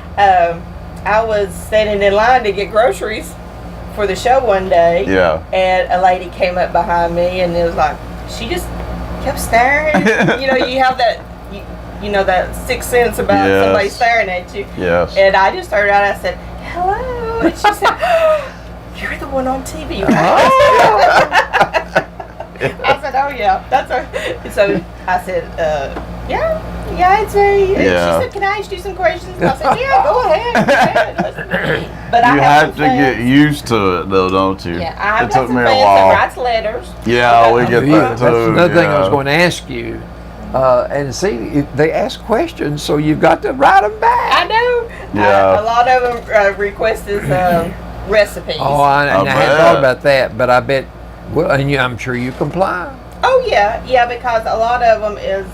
I was standing in line to get groceries for the show one day. Yeah. And a lady came up behind me and it was like, she just kept staring. You know, you have that, you know, that sixth sense about somebody staring at you. Yes. And I just started out, I said, hello. And she said, you're the one on TV, right? I said, oh yeah, that's her. So I said, yeah, it's me. And she said, can I ask you some questions? And I said, yeah, go ahead. But you have to get used to it, though, don't you? Yeah, I have it took some me a fans while. that writes letters. Yeah, we get that too. That's another thing I was going to ask you. And see, they ask questions, so you've got to write them back. I know. Yeah. A lot of them requested recipes. Oh, I hadn't thought about that, but I bet. Well, and I'm sure you comply. Oh yeah, because a lot of them is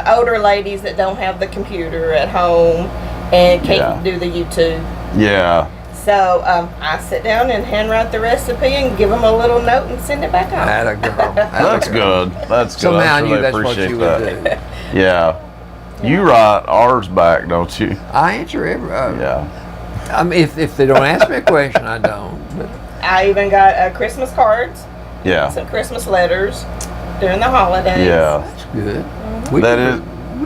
older ladies that don't have the computer at home and can't do the YouTube. Yeah. So I sit down and handwrite the recipe and give them a little note and send it back off. Atta girl. That's good. That's good. Somehow I I'm knew sure they that's what appreciate you that. would do. Yeah. You write ours back, don't you? I answer every. Yeah. I mean, if they don't ask me a question, I don't. But I even got Christmas cards, Yeah. some Christmas letters during the holidays. Yeah. that's good. We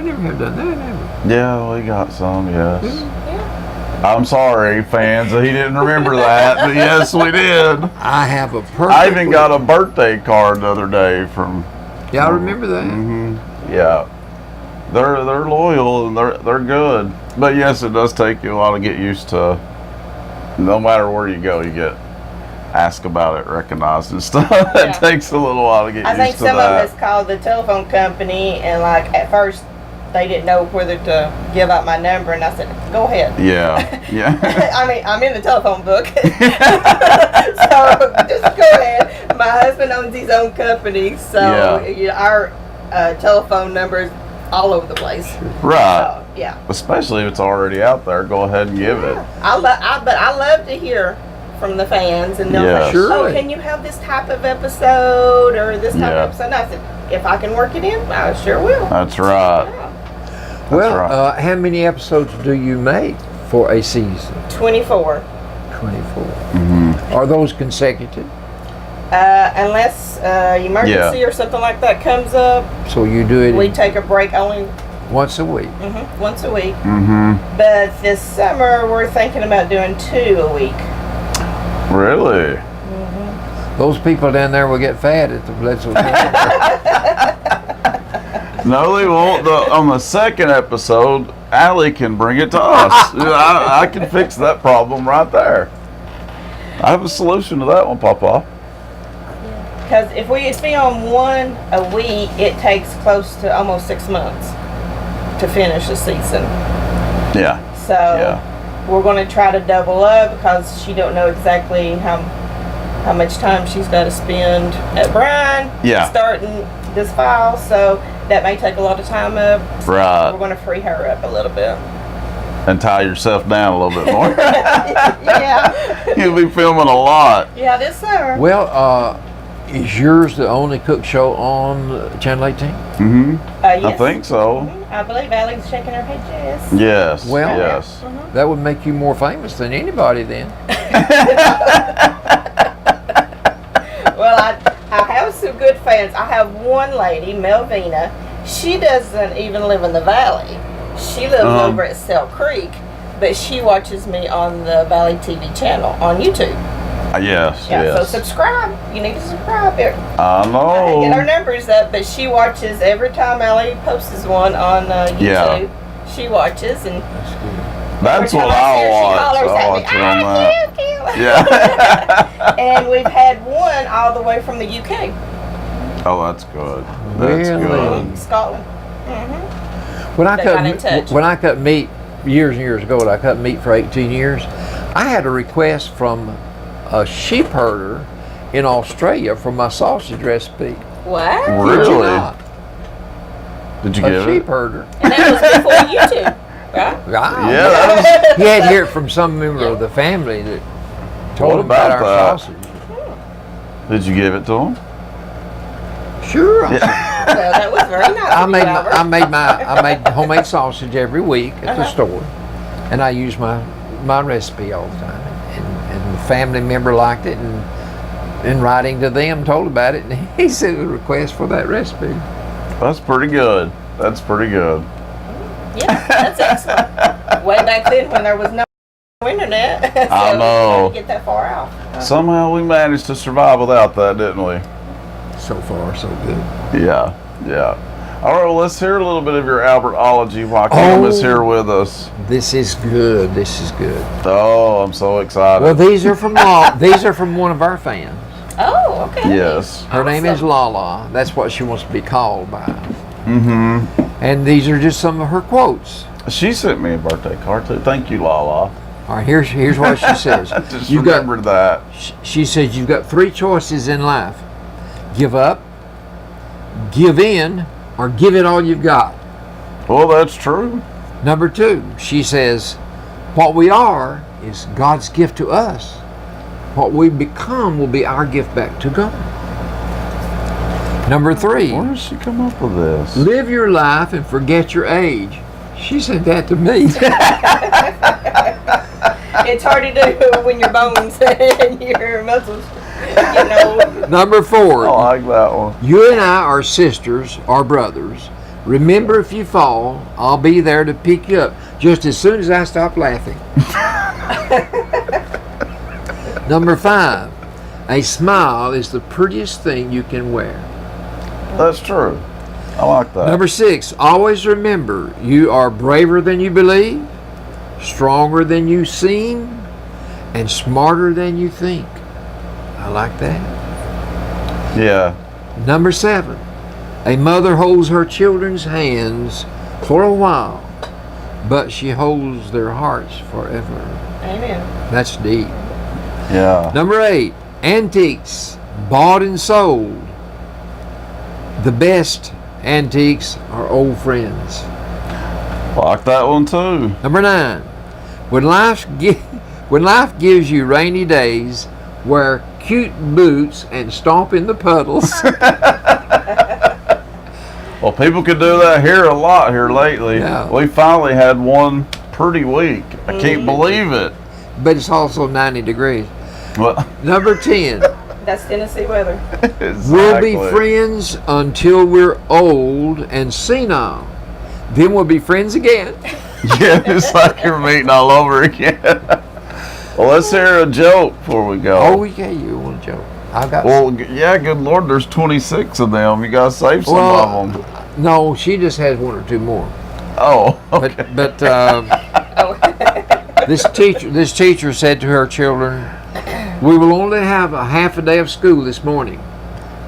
never have done that, have we? Yeah, we got some, yes. Yeah. I'm sorry, fans, that he didn't remember that, but yes, we did. I have a perfect. I even got a birthday card the other day from. Yeah, I remember that. Mm-hmm. Yeah. They're loyal and they're good. But yes, it does take you a while to get used to. No matter where you go, you get asked about it, recognized and stuff. It takes a little while to get I used think to some that. of us called the telephone company and like at first they didn't know whether to give out my number and I said, go ahead. Yeah. Yeah. I mean, I'm in the telephone book. So just go ahead. My husband owns his own company, so you know, our telephone number is all over the place. Right. So, yeah. Especially if it's already out there, go ahead and give it. But I love to hear from the fans, and they'll Yeah. say, Sure. "Oh, can you have this type of episode or this type Yeah. of episode?" And I said, "If I can work it in, I sure will." That's right. Yeah. Well, right. how many episodes do you make for a season? 24. 24. Mm-hmm. Are those consecutive? Unless emergency or something like that comes up, So you do it we take a break only once a week? once a week. Mm-hmm. But this summer, we're thinking about doing 2 a week. Really? Those people down there will get fat at the Bledsoe. No, they won't. On the second episode, Allie can bring it to us. I can fix that problem right there. I have a solution to that one, Papa. Because if we film 1 a week, it takes close to almost 6 months to finish a season. Yeah. So we're going to try to double up because she don't know exactly how much time she's got to spend at Brian starting this file. So that may take a lot of time up. So Right. we're going to free her up a little bit. And tie yourself down a little bit more. Yeah. You'll be filming a lot. Yeah, this summer. Well, is yours the only cook show on Channel 18? Mm-hmm. Yes. I think so. I believe Allie's shaking her head yes. Yes. Well- yes. That would make you more famous than anybody then. Well, I have some good fans. I have one lady, Melvina. She doesn't even live in the valley. She lives over at Sell Creek, but she watches me on the ValleyTV channel on YouTube. Yes, Yeah, yes. so subscribe. You need to subscribe. I Get our know. numbers up, but she watches every time Ellie posts one on YouTube. Yeah. She watches, and That's good. That's every what time I see her, I'll she watch. hollers I'll at watch me, it on that. Yeah. Yeah. And we've had one all the way from the UK, Oh, that's good. That's Really? good. Scotland. Mm-hmm. When I They got in touch. cut when I cut meat years and years ago, and I cut meat for 18 years, I had a request from a sheep herder in Australia for my sausage recipe. What? Did you Really? not? Did you A give sheep it? herder. And that was before YouTube, right? Wow. Yeah, that He had to hear it from some member of the family that told What him about about our that? sausage. Did you give it to him? Sure. Well, that was very nice. I of you, made Albert. I made homemade sausage every week at the Uh-huh. store, and I used my recipe all the time. And the family member liked it, and in writing to them told about it, and he sent a request for that recipe. That's pretty good. That's pretty good. Yeah, that's excellent. Way back then when there was no internet. So I know. we had to get that far out. Somehow we managed to survive without that, didn't we? So far, so good. Yeah, yeah. All right, well, let's hear a little bit of your Albertology while Kim is here with us. This is good. This is good. Oh, I'm so excited. Well, these are from these are from one of our fans. Oh, okay. Yes. Her name is Lala. That's what she wants to be called by. Mm-hmm. And these are just some of her quotes. She sent me a birthday card, too. Thank you, Lala. All right, here's what she says. Just You got remembered that. She says you've got three choices in life: give up, give in, or give it all you've got. Well, that's true. Number two, she says, what we are is God's gift to us. What we become will be our gift back to God. Number three, Where does she come up with this? live your life and forget your age. She said that to me. It's hard to do when your bones and your muscles, you know. Number four, I like that one. you and I are sisters or brothers. Remember, if you fall, I'll be there to pick you up just as soon as I stop laughing. Number five, a smile is the prettiest thing you can wear. That's true. I like that. Number six, always remember you are braver than you believe, stronger than you seem, and smarter than you think. I like that. Yeah. Number seven, a mother holds her children's hands for a while, but she holds their hearts forever. Amen. That's deep. Yeah. Number eight, antiques bought and sold. The best antiques are old friends. Like that one, too. Number nine, when life gives you rainy days, wear cute boots and stomp in the puddles. Well, people could do that here a lot here lately. Yeah. We finally had one pretty week. I can't believe it. But it's also 90 degrees. Well, Number 10, That's Tennessee weather. we'll be exactly. friends until we're old and senile. Then we'll be friends again. Yeah, it's like you're meeting all over again. Well, let's hear a joke before we go. Oh, yeah, you want a joke? I've got. Well, yeah, good Lord, there's 26 of them. You gotta save some of them. No, she just has one or two more. Oh, okay. But this teacher said to her children, "We will only have a half a day of school this morning,"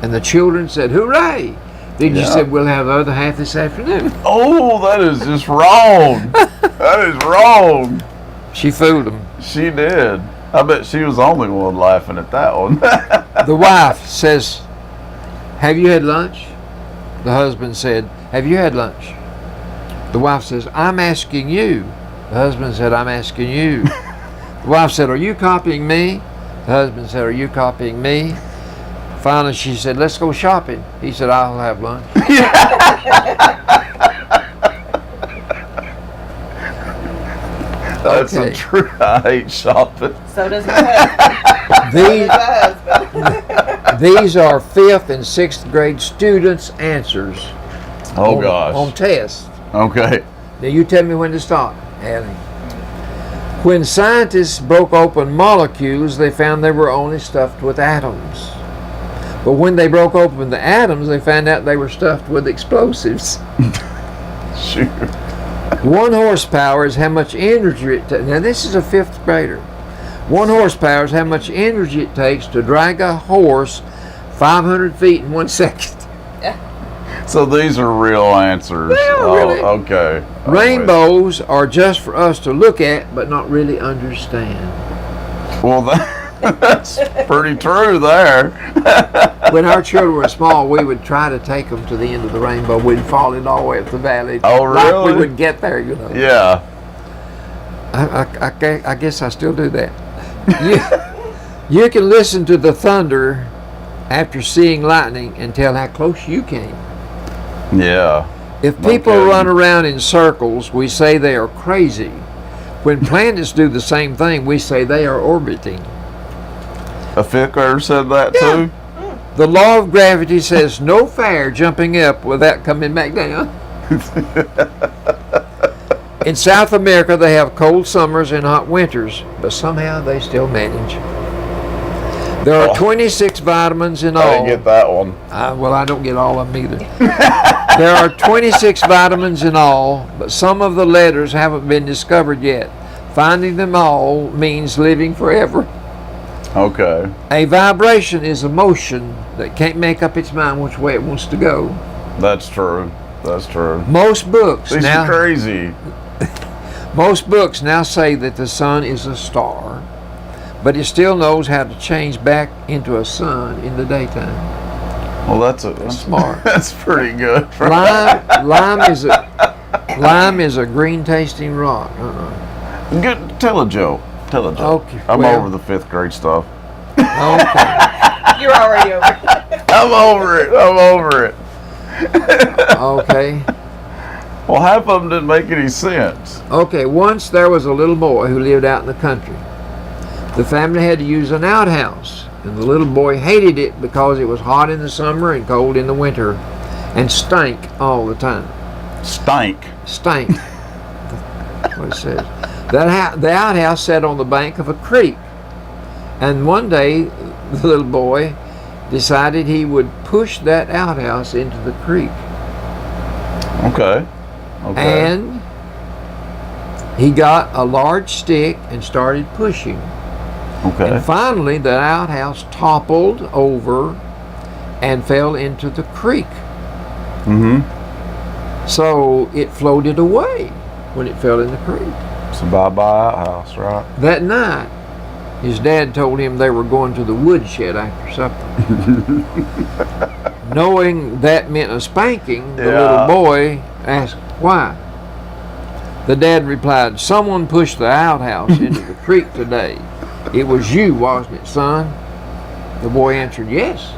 and the children said, "Hooray!" Then she Yeah. said, "We'll have the other half this afternoon." Oh, that is just wrong. That is wrong. She fooled them. She did. I bet she was the only one laughing at that one. The wife says, "Have you had lunch?" The husband said, "Have you had lunch?" The wife says, "I'm asking you." The husband said, "I'm asking you." The wife said, "Are you copying me?" The husband said, "Are you copying me?" Finally, she said, "Let's go shopping." He said, "I'll have lunch." That's Okay. the truth. I hate shopping. So does my husband. So These, does my husband. these are 5th and 6th grade students' answers Oh, on gosh. tests. Okay. Now you tell me when to stop, Allie. When scientists broke open molecules, they found they were only stuffed with atoms. But when they broke open the atoms, they found out they were stuffed with explosives. Shoot. 1 horsepower is how much energy it takes. Now, this is a 5th grader. 1 horsepower is how much energy it takes to drag a horse 500 feet in 1 second. So these are real answers. They are really. Okay. Rainbows are just for us to look at, but not really understand. Well, that's pretty true there. When our children were small, we would try to take them to the end of the rainbow. We'd fall it all the way up the valley. Oh, Like really? we would get there, you know. Yeah. I guess I still do that. You can listen to the thunder after seeing lightning and tell how close you came. Yeah. If No people kidding. run around in circles, we say they are crazy. When planets do the same thing, we say they are orbiting. A 5th grader said that too? The law of gravity says no fair jumping up without coming back down. In South America, they have cold summers and hot winters, but somehow they still manage. There are 26 vitamins in I all. didn't get that one. Well, I don't get all of them either. There are 26 vitamins in all, but some of the letters haven't been discovered yet. Finding them all means living forever. Okay. A vibration is a motion that can't make up its mind which way it wants to go. That's true. That's true. Most books These now are crazy. Most books now say that the sun is a star, but it still knows how to change back into a sun in the daytime. Well, that's Smart. That's pretty good. Lime is a green tasting rock. Good. Tell a joke. Tell a joke. Okay, I'm well- over the 5th grade stuff. Okay. You're already over it. I'm over it. I'm over it. Okay. Well, half of them didn't make any sense. Okay, once there was a little boy who lived out in the country. The family had to use an outhouse, and the little boy hated it because it was hot in the summer and cold in the winter and stank all the time. Stank. Stank. That's what it says. The outhouse sat on the bank of a creek, and one day the little boy decided he would push that outhouse into the creek. Okay. Okay. And he got a large stick and started pushing. Okay. And finally, the outhouse toppled over and fell into the creek. Mm-hmm. So it floated away when it fell in the creek. So bye-bye outhouse, right? That night, his dad told him they were going to the woodshed after supper. Knowing that meant a spanking, the little boy asked, why? The dad replied, someone pushed the outhouse into the creek today. It was you, wasn't it, son? The boy answered, yes.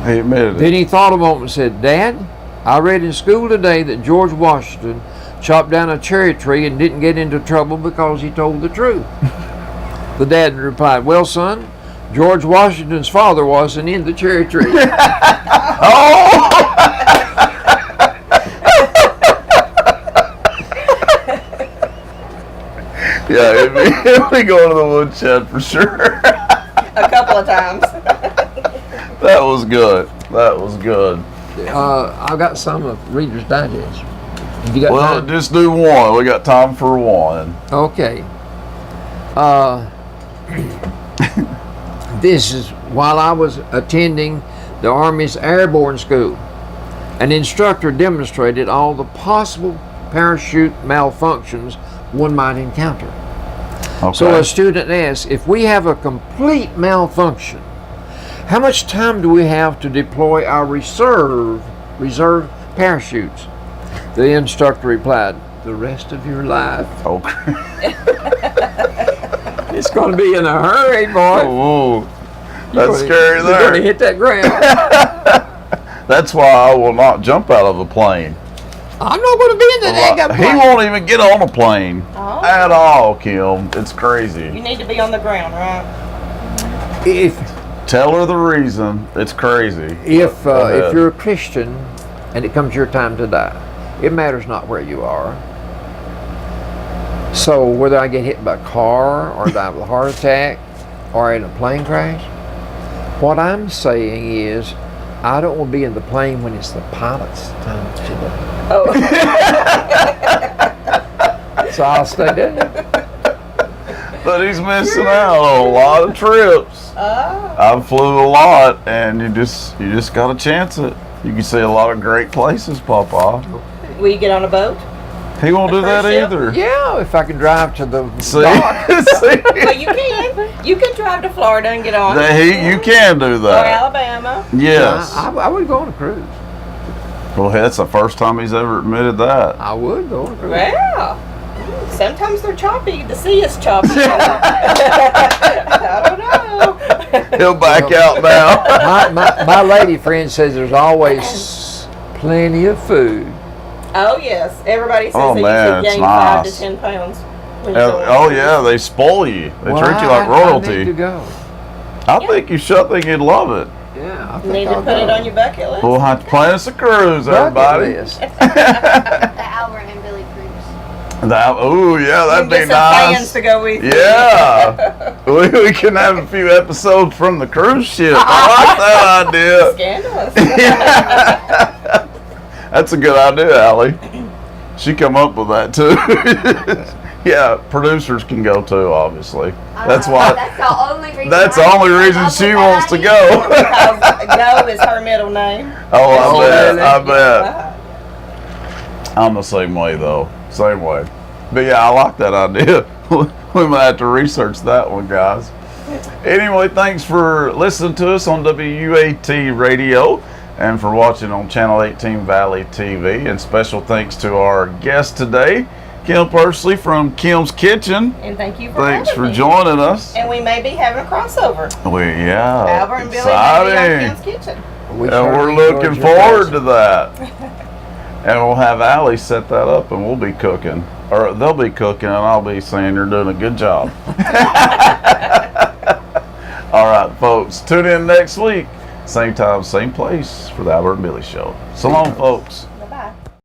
He admitted Then it. he thought a moment and said, Dad, I read in school today that George Washington chopped down a cherry tree and didn't get into trouble because he told the truth. The dad replied, well, son, George Washington's father wasn't in the cherry tree. Oh! Yeah, it'd be going to the woodshed for sure. A couple of times. That was good. That was good. I've got some of Reader's Digest. Have you got Well, time? just do one. We got time for one. Okay. This is while I was attending the Army's Airborne School. An instructor demonstrated all the possible parachute malfunctions one might encounter. Okay. So a student asked, if we have a complete malfunction, how much time do we have to deploy our reserve parachutes? The instructor replied, the rest of your life. Okay. It's going to be in a hurry, boy. Oh, that's scary You're going to there. hit that ground. That's why I will not jump out of a plane. I'm not going to be in the dang He won't even get on a plane Oh. at all, Kim. It's crazy. You need to be on the ground, right? If Tell her the reason. It's crazy. if Go ahead. you're a Christian and it comes your time to die, it matters not where you are. So whether I get hit by a car or die with a heart attack or in a plane crash, what I'm saying is I don't want to be in the plane when it's the pilot's time to go. Oh. So I'll stay there. But he's missing out on a lot of trips. Oh. I've flew a lot, and you just got to chance it. You can see a lot of great places, Papa. Will you get on a boat? He won't do that cruise ship? either. Yeah, if I can drive to the See? dock. See? Well, you can. You can drive to Florida and get on. You can do Or that. Alabama. Yes. I would go on a cruise. Well, that's the first time he's ever admitted that. I would go on a cruise. Well, sometimes they're choppy. The sea is choppy. I don't know. He'll back out now. My lady friend says there's always plenty of food. Oh, yes. Everybody says Oh, they man, usually it's gain 5 to nice. 10 pounds. when you go on Oh a yeah, cruise. they spoil you. They Well, treat you like I need royalty. to go. I think you should think you'd love it. Yeah, I You think need to I'll put it go. on your bucket list. We'll have to plan us a cruise, Bucket everybody. list. The Albert and Billy cruise. Oh yeah, that'd You can be get some fans nice. to go with you. Yeah, we can have a few episodes from the cruise ship. I like that idea. Scandalous. That's a good idea, Allie. She come up with that too. Yeah, producers can go too, obviously. That's why. That's the only reason. That's the only reason she wants to go. Because Go is her middle name. Oh, Oh, I bet. really? I bet. Uh, I'm the same way though. Same way. But yeah, I like that idea. We might have to research that one, guys. Anyway, thanks for listening to us on WUAT Radio and for watching on Channel 18 Valley TV. And special thanks to our guest today, Kim Pursley from Kim's Kitchen. And thank you for Thanks having for me. joining us. And we may be having a crossover. Yeah, Albert and Billy may be on exciting. Kim's Kitchen. We And we're certainly looking enjoyed your forward to presence. that. And we'll have Allie set that up and we'll be cooking. Or they'll be cooking and I'll be saying you're doing a good job. All right, folks. Tune in next week. Same time, same place for the Albert and Billy Show. So long, folks.